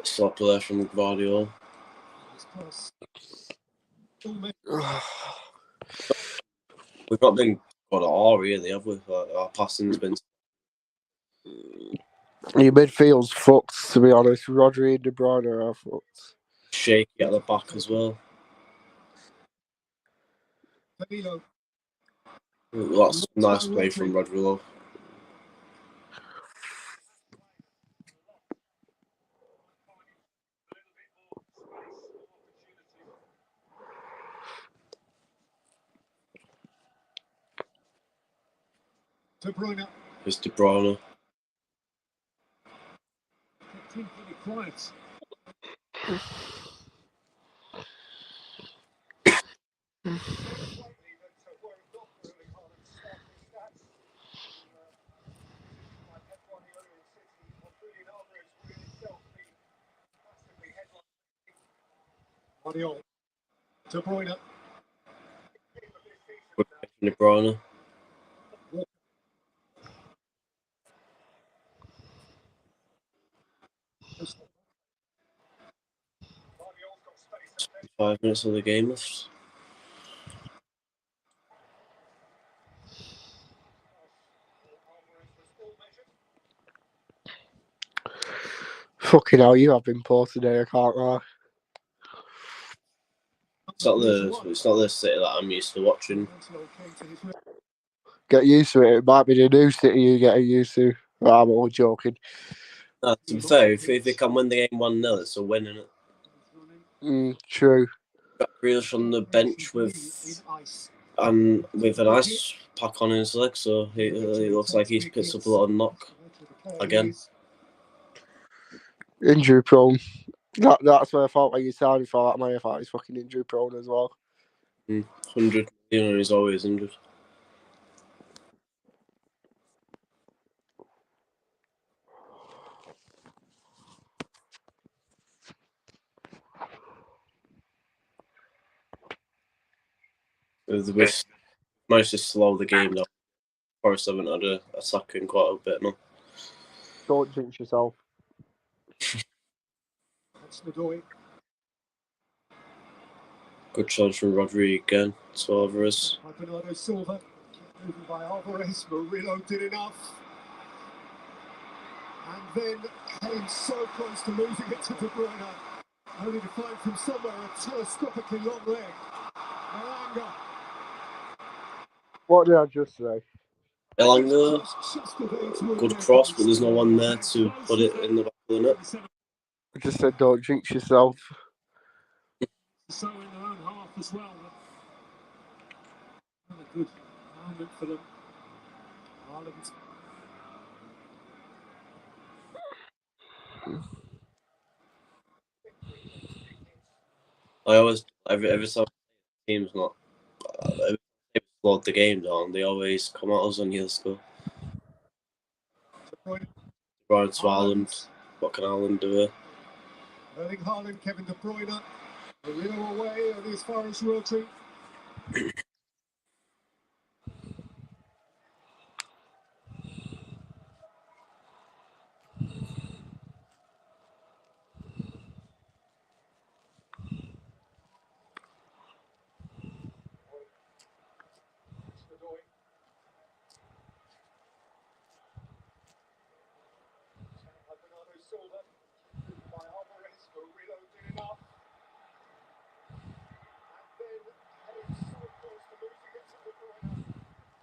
Slap there from Guardiola. We've not been good at all, really, have we? Our passing's been Your midfield's fucked, to be honest. Rodri and De Bruyne are fucked. shaky at the back as well. That's nice play from Rodri. De Bruyne. It's De Bruyne. Quiet. 1-0. De Bruyne. De Bruyne. Five minutes of the game left. Fucking hell, you have been poor today, I can't lie. It's not the City that I'm used to watching. Get used to it. It might be the new City you're getting used to. I'm all joking. No, to be fair, if they can win the game 1-0, it's a win, isn't it? True. Got Grealish on the bench with an ice pack on his leg, so he looks like he's picked up a lot of knock again. Injury prone. That's what I thought when you sounded for that man. I thought he's fucking injury prone as well. 100 million, he's always injured. We've managed to slow the game down. Forest haven't had a attacking quite a bit now. Don't jinx yourself. Good chance from Rodri again. To Alvarez. Bernardo Silva. Moving by Alvarez. Murillo did enough. And then came so close to losing it to De Bruyne. Only to find from somewhere a telescopically long leg. Elanga. What did I just say? Elanga, good cross, but there's no one there to put it in the back of the net. I just said don't jinx yourself. So in their own half as well. Another good moment for them. Haaland. I always, every time the team's not, every time they slowed the game down, they always come at us and he'll score. Brian to Haaland. What can Haaland do here? Erling Haaland, Kevin De Bruyne. Murillo away on as far as Rodri. Bernardo Silva. By Alvarez. Murillo did enough. And then came so close to losing it to De Bruyne.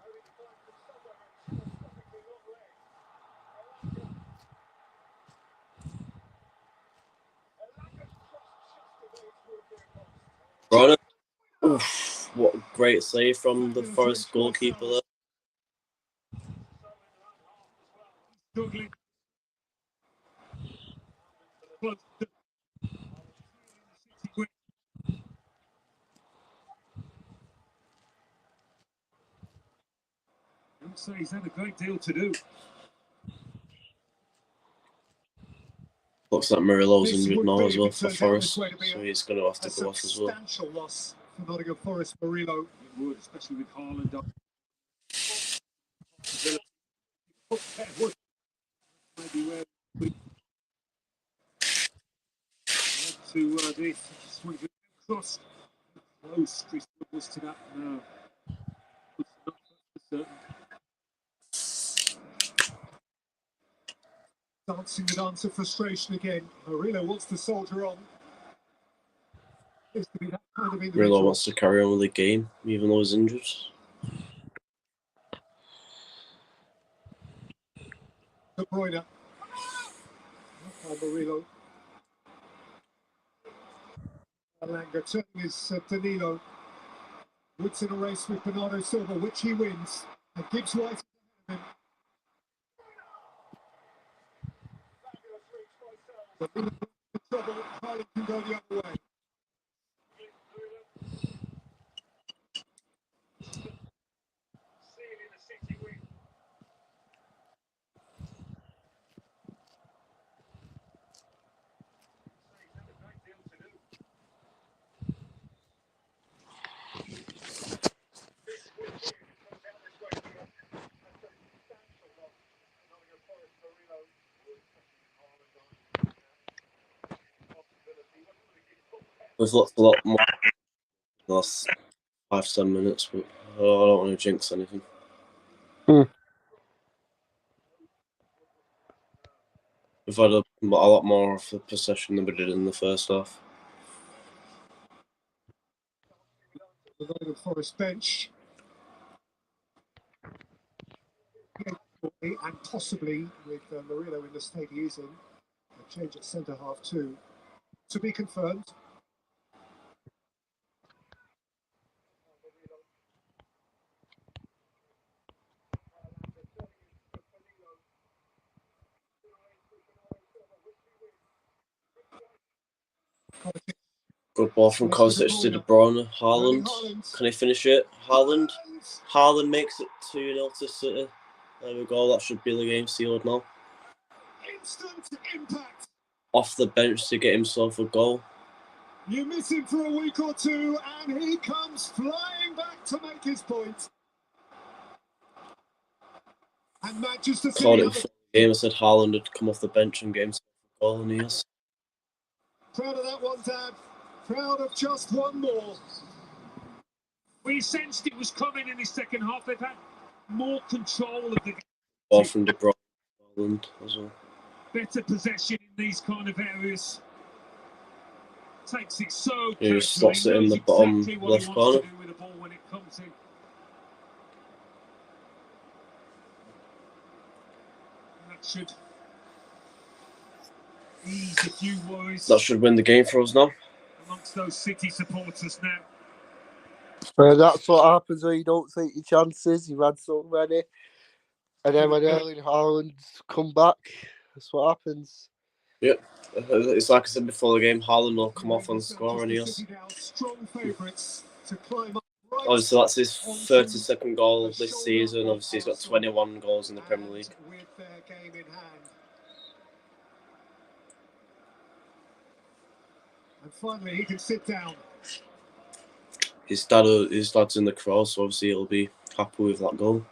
Only to find from somewhere a telescopically long leg. Elanga's cross just away through a near post. Bruyne. Oof, what a great save from the Forest goalkeeper there. So he's had a great deal to do. Looks like Murillo's injured now as well for Forest, so he's going to have to go off as well. Substantial loss for Nottingham Forest. Murillo. It would, especially with Haaland up. Maybe where we to this. Just wanted to cross. Close Chris was to that. No. Dancing the dance of frustration again. Murillo wants to soldier on. Seems to be that kind of individual. Murillo wants to carry on with the game, even though he's injured. De Bruyne. Murillo. Alanga turning his Danilo. Woods in a race with Bernardo Silva, which he wins. And Gibbs White. Trouble, Haaland can go the other way. We've looked a lot more in the last 5-10 minutes, but I don't want to jinx anything. We've had a lot more of the possession than we did in the first half. The Nottingham Forest bench. And possibly with Murillo in the state he is in, a change at centre half too. To be confirmed. Good ball from Kovacic to De Bruyne. Haaland. Can he finish it? Haaland. Haaland makes it 2-0 to City. There we go. That should be the game sealed now. Instant impact. Off the bench to get himself a goal. You miss him for a week or two, and he comes flying back to make his point. And Manchester City. Called it before the game. I said Haaland had come off the bench and get himself a goal, and he has. Proud of that one, Dad. Proud of just one more. We sensed it was coming in the second half. They've had more control of the game. Ball from De Bruyne as well. Better possession in these kind of areas. Takes it so He just slots it in the bottom left corner. To do with the ball when it comes in. That should ease a few worries. That should win the game for us now. Amongst those City supporters now. That's what happens when you don't take your chances. You've had so many. And then when Erling Haaland's come back, that's what happens. Yep. It's like I said before the game, Haaland will come off and score, and he has. Obviously, that's his 32nd goal of this season. Obviously, he's got 21 goals in the Premier League. And finally, he can sit down. His dad's in the cross, so obviously he'll be happy with that goal.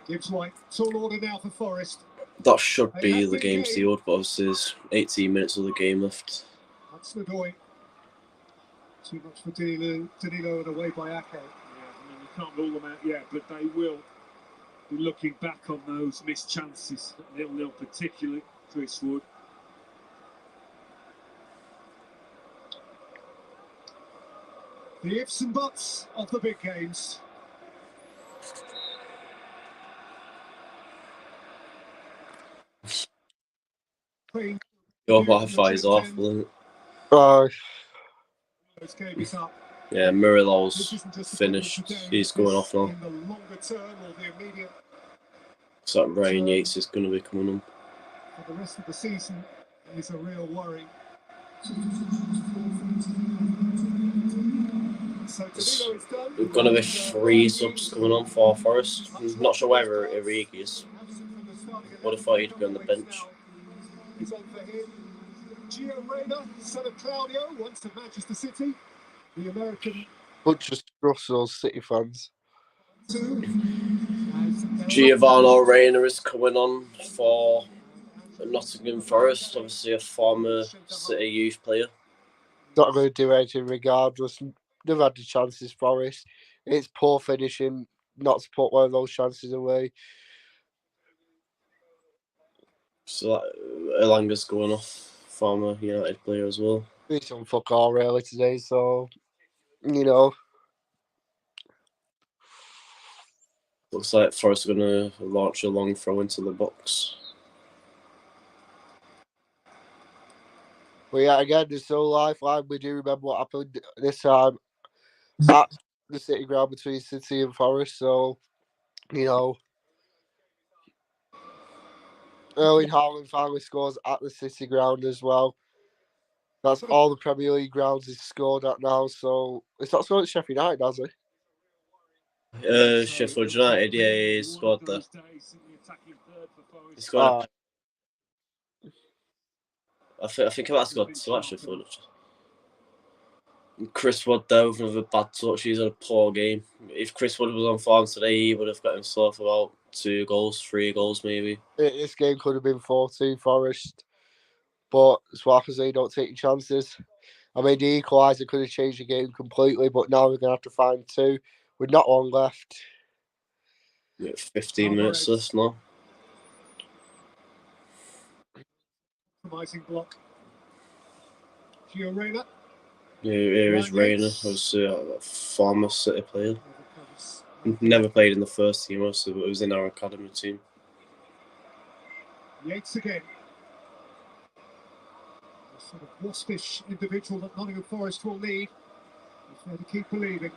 Gibbs White, tall order now for Forest. That should be the game sealed, but obviously there's 18 minutes of the game left. That's Nadoy. Too much for Danilo and away by Ake. Yeah, I mean, you can't rule them out yet, but they will be looking back on those missed chances. 0-0 particularly, Chris Wood. The ifs and buts of the big games. Your Wi-Fi is awful, isn't it? Up. Yeah, Murillo's finished. He's going off now. So Ryan Yates is going to be coming on. For the rest of the season is a real worry. So There's going to be 3 subs coming on for Forest. I'm not sure where Origi is. Would have thought he'd be on the bench. He's on for him. Gio Reyna, son of Claudio, once of Manchester City. The American Bunch of Russell City fans. Giovanni Reina is coming on for Nottingham Forest, obviously a former City youth player. Not going to do anything regardless. They've had the chances, Forest. It's poor finishing not to put one of those chances away. So Elanga's going off, former United player as well. He's done fuck all really today, so, you know. Looks like Forest are going to launch a long throw into the box. But yeah, again, there's no lifeline. We do remember what happened this time at the City ground between City and Forest, so, you know. Erling Haaland finally scores at the City ground as well. That's all the Premier League grounds he's scored at now, so it's not scored at Sheffield United, has he? Sheffield United, yeah, he scored there. He scored. I think I might have scored two at Sheffield. Chris Wood there with another bad touch. He's had a poor game. If Chris Wood was on form today, he would have got himself about 2 goals, 3 goals maybe. This game could have been 4-2 Forest, but as what happens, they don't take your chances. I mean, the equaliser could have changed the game completely, but now we're going to have to find 2 with not long left. Yeah, 15 minutes left now. Compromising block. Gio Reyna. Yeah, here is Reyna, obviously a former City player. Never played in the first team, obviously, but he was in our academy team. Yates again. A sort of waspish individual that Nottingham Forest will need. If they're to keep believing.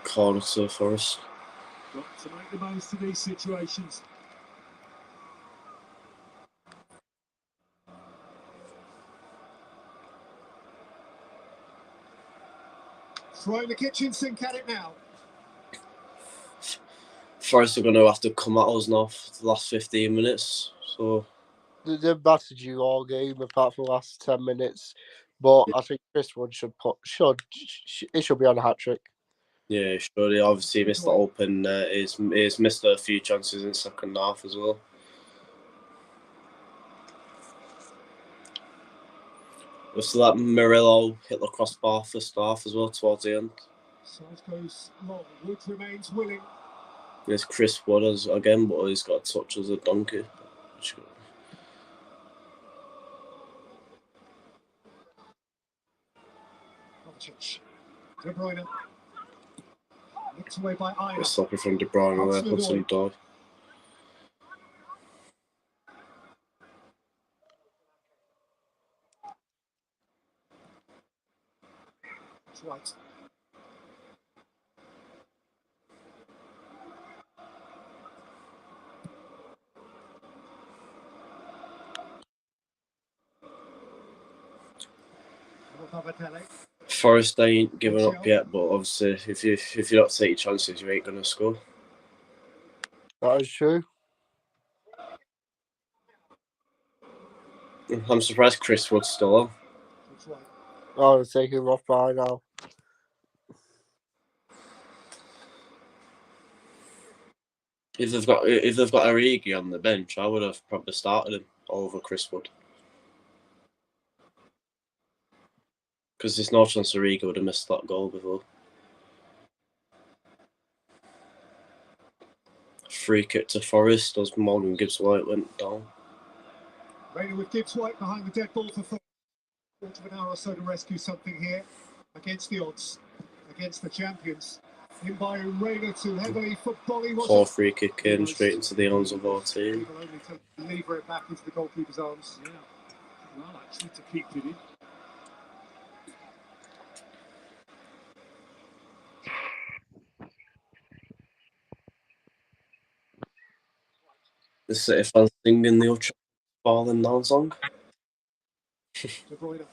Corner to Forest. Got to make the most of these situations. Throwing the kitchen sink at it now. Forest are going to have to come at us now for the last 15 minutes. So They've battered you all game apart from the last 10 minutes, but I think Chris Wood should be on a hat trick. yeah, surely. Obviously, missed the open. He's missed a few chances in the second half as well. So that Murillo hit the crossbar first half as well towards the end. South goes long. Wood remains willing. There's Chris Wood again, but he's got a touch as a donkey. De Bruyne. Nicked away by Ina. Stopping from De Bruyne there, Hudson Doy. That's right. Forest ain't giving up yet, but obviously, if you don't take your chances, you ain't gonna score. That is true. I'm surprised Chris Wood's still on. I would take him off by now. If they've got Origi on the bench, I would have probably started him over Chris Wood. Because there's no chance Origi would have missed that goal before. Free kick to Forest as Morgan Gibbs-White went down. Reyna with Gibbs-White behind the dead ball for quarter of an hour or so to rescue something here against the odds, against the champions. In by Reyna to heavily football. Poor free kick in straight into the arms of our team. Only to lever it back into the goalkeeper's arms. Yeah, well, actually, to keep it in. The City fans singing the Ultra Falling Down song. De Bruyne.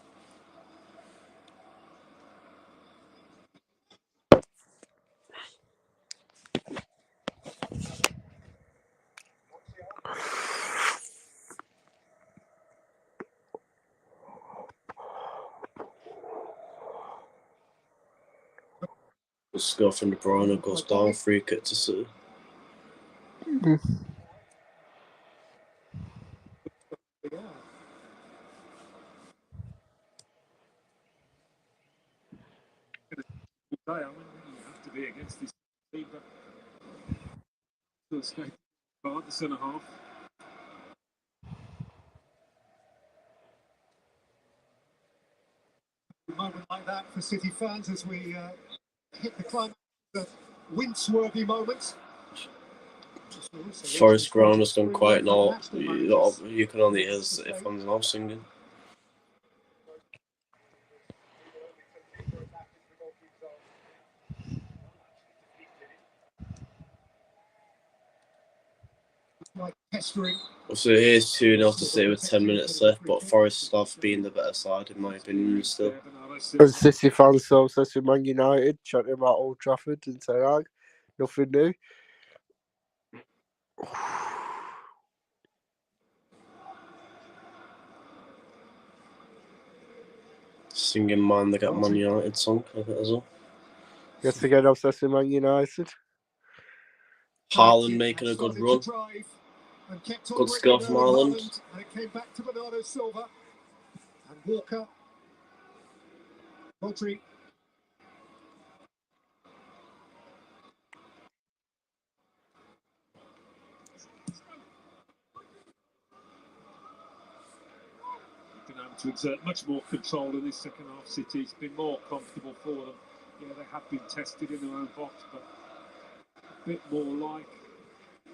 The score from De Bruyne goes down, free kick to City. Yeah. I mean, you have to be against this team, but still skate the centre half. A moment like that for City fans as we hit the climax of wince-worthy moments. Forest ground has gone quiet now. You can only hear City fans now singing. Like pestering. So here's 2-0 to City with 10 minutes left, but Forest have been the better side in my opinion still. And City fans so obsessed with Man United, chatting about Old Trafford and Ten Hag. Nothing new. Singing Man They Got Man United song as well. Yet again obsessed with Man United. Haaland making a good run. Good skill from Haaland. And it came back to Bernardo Silva. And Walker. Rodri. Been able to exert much more control in this second half. City, it's been more comfortable for them. Yeah, they have been tested in their own box, but a bit more like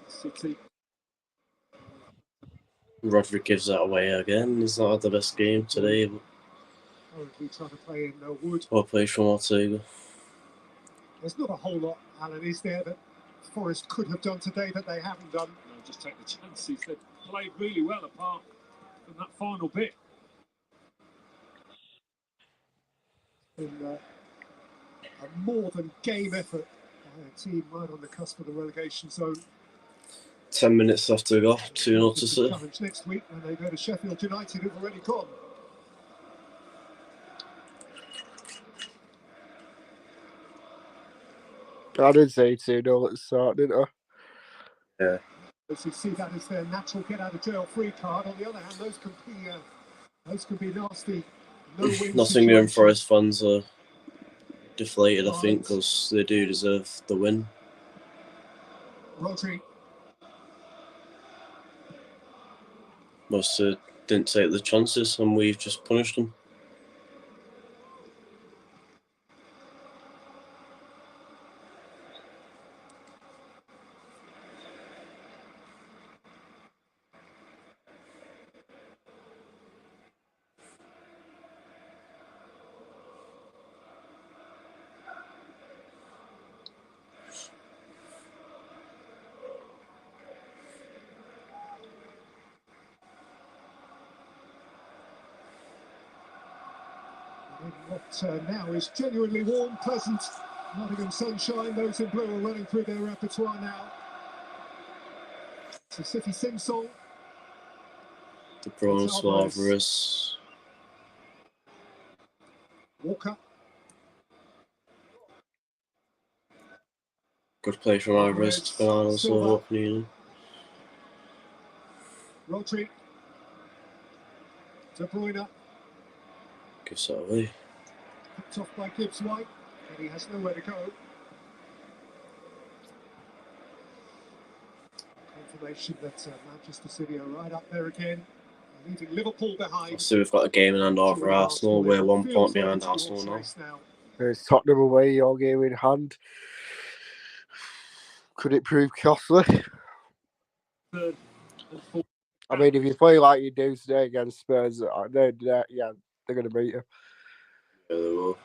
City. Rodri gives that away again. He's not had the best game today. Currently trying to play in Wood. Well played from Ortega. There's not a whole lot, Alan, is there, that Forest could have done today that they haven't done? No, just take the chances. They've played really well apart from that final bit. In a more than game effort by a team right on the cusp of the relegation zone. 10 minutes left to go. 2-0 to City. Challenge next week when they go to Sheffield United, who've already gone. I did say 2-0 at the start, didn't I? Yeah. As you see that as their natural get out of jail free card. On the other hand, those can be nasty. Nottingham Forest fans are deflated, I think, because they do deserve the win. Rodri. Most didn't take the chances, and we've just punished them. What now is genuinely warm, pleasant Nottingham sunshine. Those in blue are running through their repertoire now. It's a City sing song. De Bruyne, Suarez. Walker. Good play from Alvarez. Bernardo Silva opening. Rodri. De Bruyne. Gives that away. Picked off by Gibbs White, and he has nowhere to go. Confirmation that Manchester City are right up there again, leaving Liverpool behind. So we've got a game in hand over Arsenal. We're 1 point behind Arsenal now. It's Tottenham away, your game in hand. Could it prove costly? I mean, if you play like you do today against Spurs, they're going to beat you. Yeah, they will.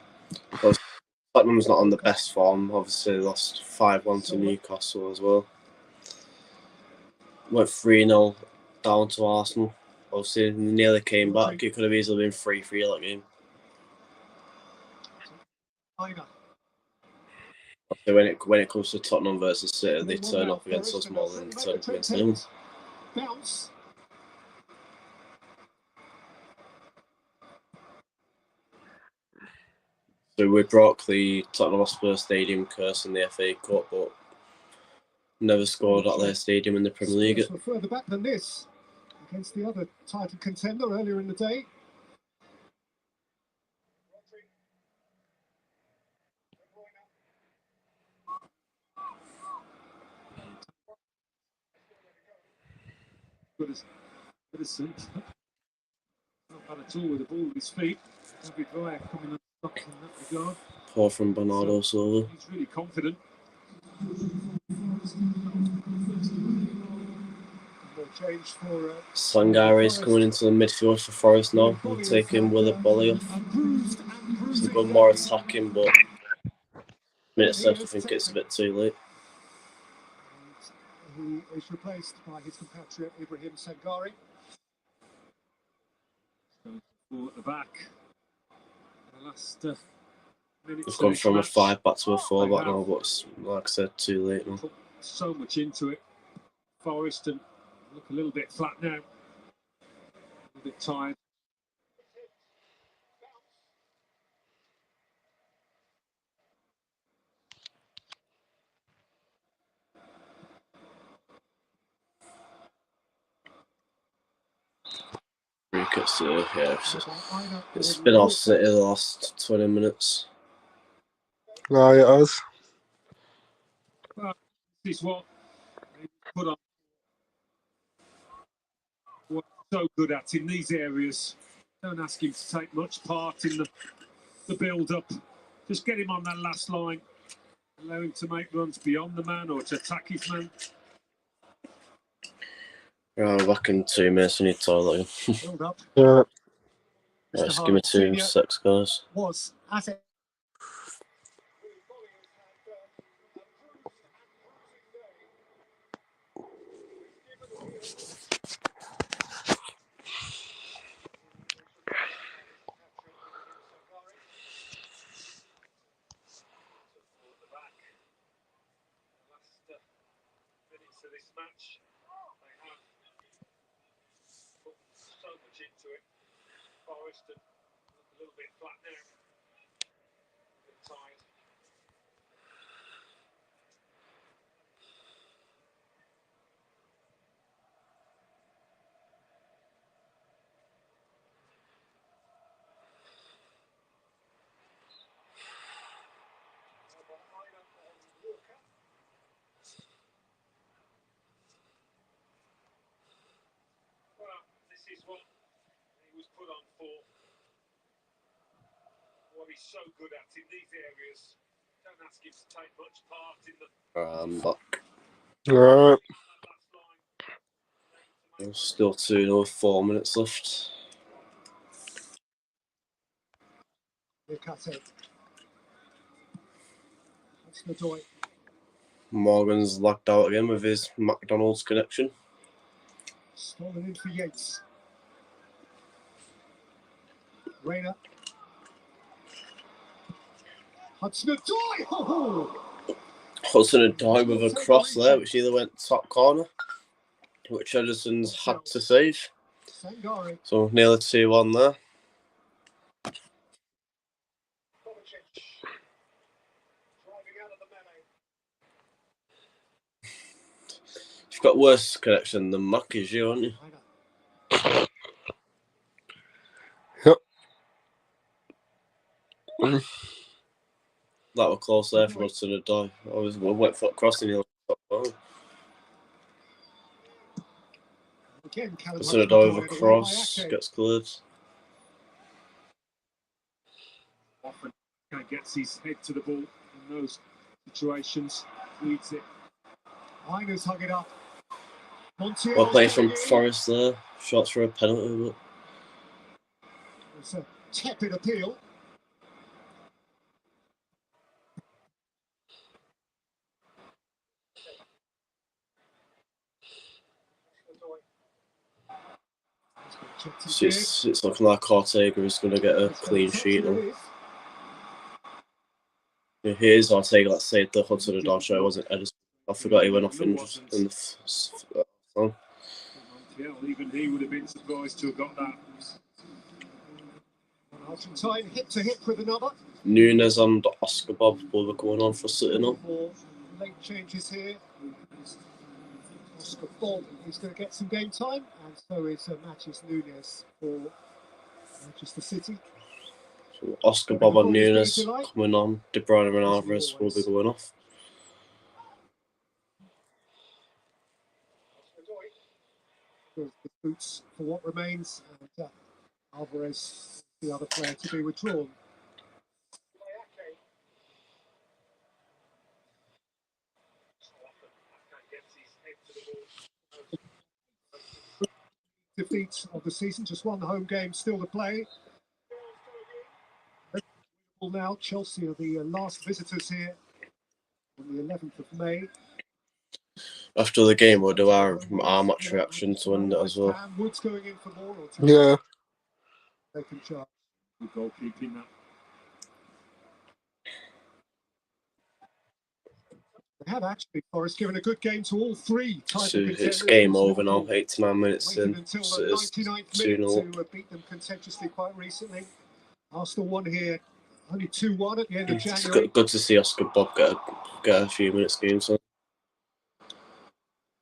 Tottenham's not on the best form. Obviously, they lost 5-1 to Newcastle as well. Went 3-0 down to Arsenal. Obviously, they nearly came back. It could have easily been 3-3 that game. When it comes to Tottenham versus City, they turn up against us more than turn up against them. Bounce. So we broke the Tottenham Hotspur Stadium curse in the FA Cup, but never scored at their stadium in the Premier League. Spurs were further back than this against the other title contender earlier in the day. Good as not bad at all with the ball with his feet. David Villa coming on top in that regard. Poor from Bernardo Silva. He's really confident. Change for Sangare is coming into the midfield for Forest now. We'll take him with a volley off. It's a good more attacking, but minutes left, I think it's a bit too late. Who is replaced by his compatriot Ibrahim Sangare. Ball at the back. The last minutes. We've gone from a 5-back to a 4-back now, but it's, like I said, too late now. Put so much into it. Forest and look a little bit flat now. A little bit tired. It's been off City the last 20 minutes. No, it has. Well, this is what they put on. What he's so good at in these areas. Don't ask him to take much part in the build-up. Just get him on that last line. Allow him to make runs beyond the man or to attack his man. Right, back in 2 minutes. I need toilet. Build up. Yeah. Right, just give me 2 seconds, guys. Was at it. Minutes of this match, they have put so much into it. Forest and look a little bit flat now. A bit tired. Well, this is what he was put on for. What he's so good at in these areas. Don't ask him to take much part in the Back. Right. There's still 2 4 minutes left. That's the joy. Morgan's lagged out again with his McDonald's connection. Stolen in for Yates. Rayner. Hudson-Odoi. Oh! Hudson-Odoi with a cross there, which either went top corner, which Edison's had to save. Sangare. So nearly 2-1 there. You've got worse connection than Mac, is you, haven't you? Yep. That was close there for Hudson-Odoi. I was went foot crossing the top corner. Hudson-Odoi with a cross, gets cleared. often gets his head to the ball in those situations, leads it. Miners hug it up. Well played from Forest there. Shots for a penalty, but it's a tepid appeal. it's looking like Ortega is going to get a clean sheet now. Here's Ortega that saved the Hudson-Odoi show. It wasn't Edison. I forgot he went off injured in the song. Even he would have been surprised to have got that. Argentine hip to hip with another. Nunes and Oscar Bob both are going on for sitting up. Four late changes here. Oscar Bob is going to get some game time, and so is Matthews Nunes for Manchester City. So Oscar Bob and Nunes coming on. De Bruyne and Alvarez will be going off. The boots for what remains, and Alvarez, the other player to be withdrawn. Defeat of the season, just one home game still to play. Now Chelsea are the last visitors here on the 11th of May. After the game, we'll do our match reaction to win it as well. Wood's going in for more. Yeah. Taking charge. Good goalkeeping that. They have actually, Forest, given a good game to all three. So it's game over now, 8 to 9 minutes in. Until So the it's 99th minute to beat them contentiously quite recently. Arsenal won here only 2-1 at the end of January. It's good to see Oscar Bob get a few minutes game. So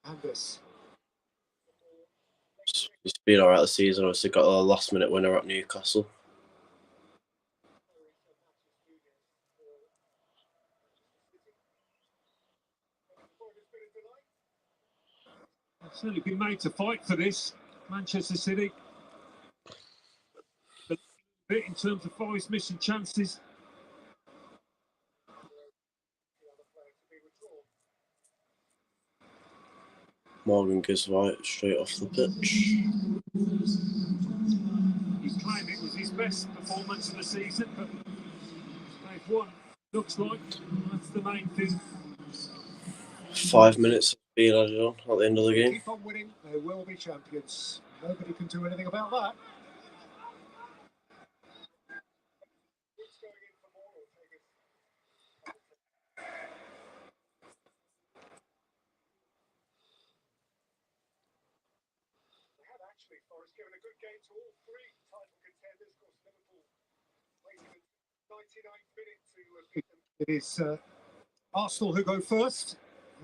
Anders. it's been alright this season. Obviously got a last minute winner at Newcastle. They've certainly been made to fight for this. Manchester City. A bit in terms of Forest missing chances. Morgan gives right straight off the pitch. He claimed it was his best performance of the season, but they've won. Looks like that's the main thing. 5 minutes being added on at the end of the game. Keep on winning, they will be champions. Nobody can do anything about that. Forest given a good game to all three title contenders. Of course, Liverpool waiting until 99th minute to beat them. It is Arsenal who go first.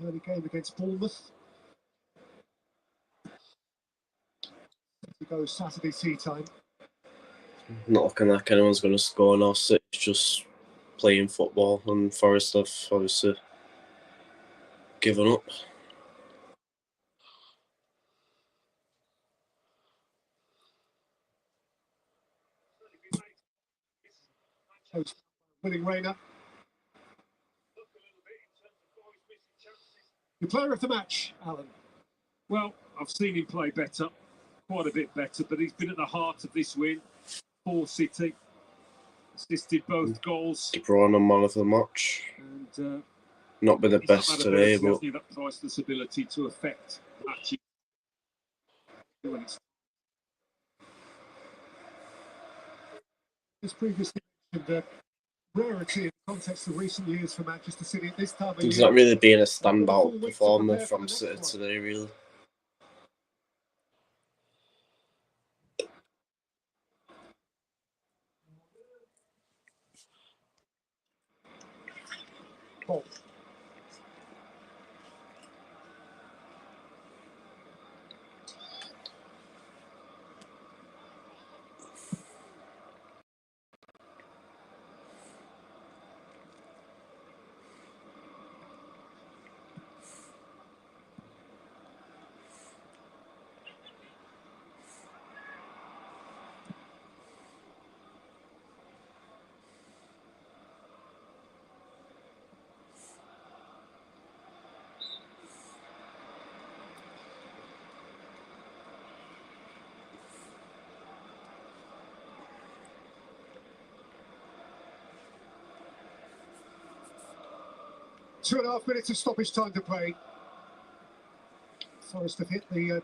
Early game against Bournemouth. It goes Saturday tea time. Not looking like anyone's going to score now. City's just playing football, and Forest have obviously given up. Winning Rayner. The player of the match, Alan. Well, I've seen him play better, quite a bit better, but he's been at the heart of this win for City. Assisted both goals. De Bruyne on man of the match. And not been the best today, but that priceless ability to affect matches. As previously mentioned, rarity in the context of recent years for Manchester City at this time of year. He's not really being a standout performer from City today, really. Ball. Two and a half minutes of stoppage time to play. Forest have hit the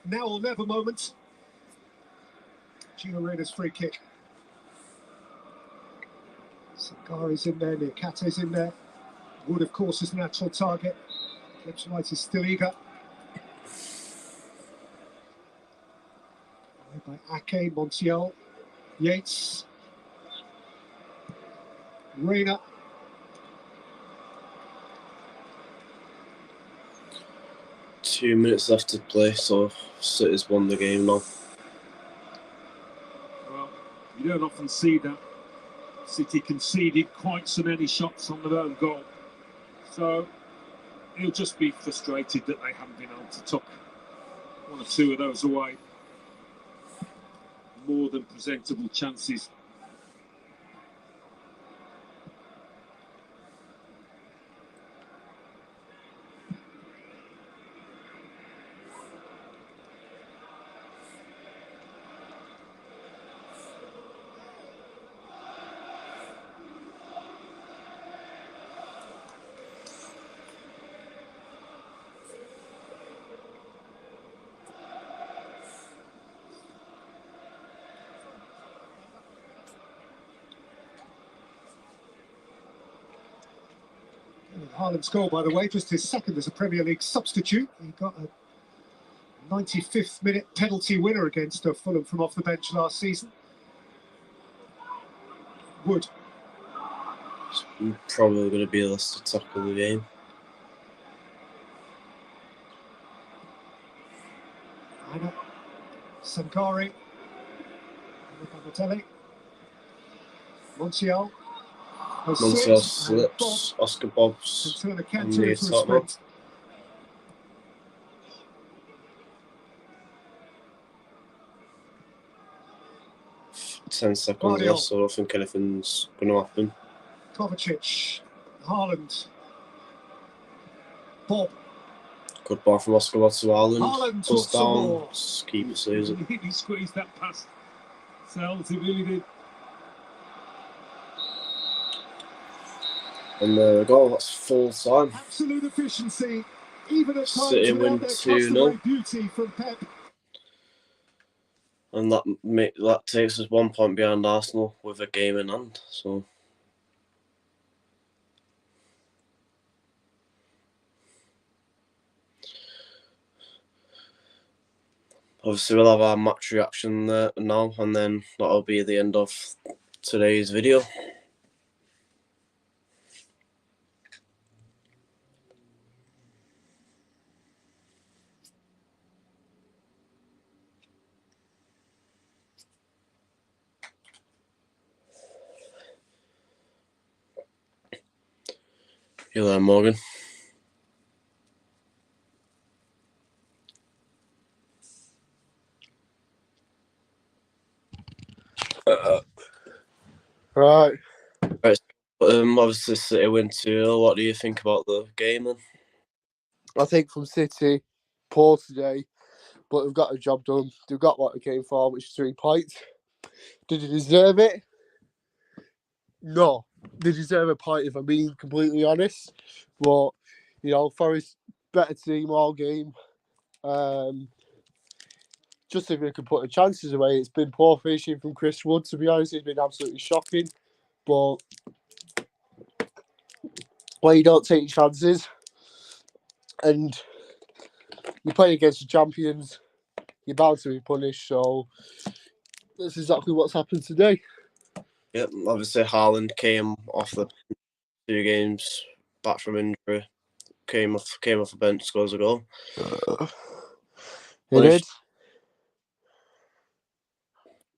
now or never moment. Gio Reyna's free kick. Sagari's in there, Niakate's in there. Wood, of course, is a natural target. Gibbs White is still eager. By Ake, Montiel, Yates. Reina. 2 minutes left to play, so City's won the game now. Well, you don't often see that. City conceded quite so many shots on their own goal. So he'll just be frustrated that they haven't been able to tuck one or two of those away. More than presentable chances. Haaland's goal, by the way, just his second as a Premier League substitute. He got a 95th minute penalty winner against Fulham from off the bench last season. Wood. It's probably going to be the last attack of the game. Reina. Sankari. Balotelli. Montiel. Montiel slips, Oscar Bob's Turn a on canter the into a top now. sprint. Ten seconds Guardiola. left, so I don't think anything's going to happen. Kovacic. Haaland. Bob. Good ball from Oscar Bob to Haaland Haaland. took Goes some down, more. keeper saves it. He squeezed that past Sells, he really did. And there we go, that's full time. Absolute efficiency, even at times City without win that 2-0. customary beauty from Pep. And that takes us 1 point behind Arsenal with a game in hand. So obviously we'll have our match reaction there now, and then that'll be the end of today's video. You there, Morgan? Right. Right. Obviously City win 2-0. What do you think about the game then? I think from City, poor today, but they've got a job done. They've got what they came for, which is 3 points. Did they deserve it? No. They deserve a point, if I'm being completely honest. But, you know, Forest, better team all game. Just if they could put the chances away. It's been poor finishing from Chris Wood, to be honest. It's been absolutely shocking. But when you don't take chances and you play against the champions, you're bound to be punished. So that's exactly what's happened today. Yep, obviously Haaland came off the 2 games back from injury. Came off the bench, scores a goal. He did.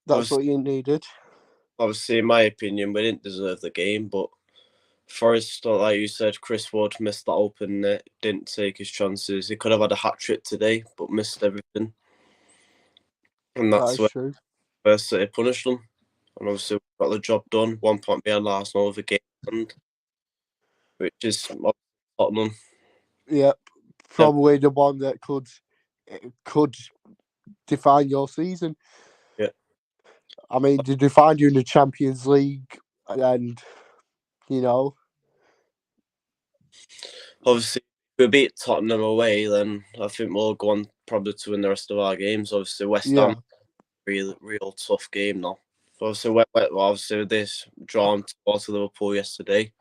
That's Obviously- what you needed. Obviously, in my opinion, we didn't deserve the game, but Forest, like you said, Chris Wood missed that open net, didn't take his chances. He could have had a hat-trick today, but missed everything. And that's true. where City punished them. And obviously, we got the job done. 1 point behind Arsenal with a game in hand, which is Tottenham. Yep. Probably the one that could define your season. Yeah. I mean, to define you in the Champions League, and you know, Obviously, if we beat Tottenham away, then I think we'll go on probably to win the rest of our games. Obviously, West Ham, real tough game now. Obviously, this drawn to Liverpool yesterday,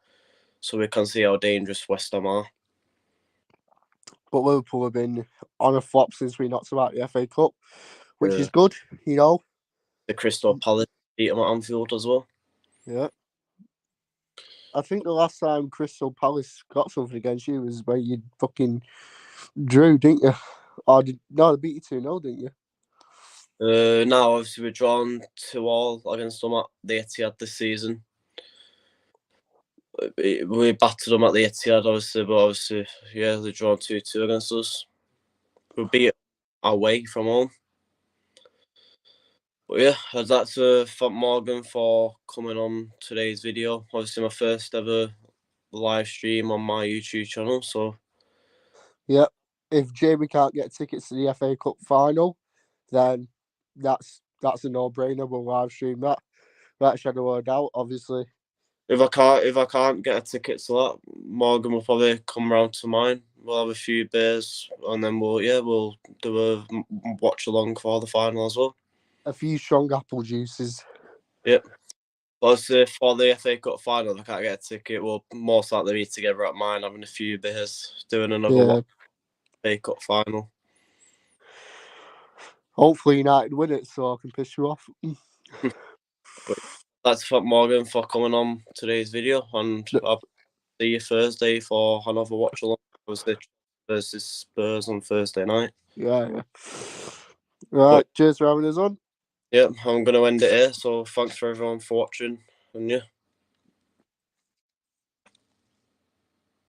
so we can see how dangerous West Ham are. But Liverpool have been on a flop since we knocked them out the FA Cup, which Yeah. is good, you know. The Crystal Palace beat them at Anfield as well. Yeah. I think the last time Crystal Palace got something against you was when you fucking drew, didn't you? No, they beat you 2-0, didn't you? Now, obviously, we're drawn 2-2 against them at the Etihad this season. We battered them at the Etihad, obviously, but obviously, yeah, they're drawn 2-2 against us. We beat away from home. But yeah, I'd like to thank Morgan for coming on today's video. Obviously, my first ever live stream on my YouTube channel. So, yeah, if Jamie can't get tickets to the FA Cup final, then that's a no-brainer. We'll live stream that. That shadow of doubt, obviously. if I can't get a ticket to that, Morgan will probably come round to mine. We'll have a few beers and then we'll do a watch along for the final as well. A few strong apple juices. Yep. Obviously, for the FA Cup final, if I can't get a ticket, we'll most likely be together at mine, having a few beers, doing another FA Cup final. Hopefully United win it so I can piss you off. But I'd like to thank Morgan for coming on today's video, and I'll see you Thursday for another watch along. Obviously, versus Spurs on Thursday night. Yeah. Right, cheers for having us on. Yep, I'm going to end it here. So thanks for everyone for watching, and yeah.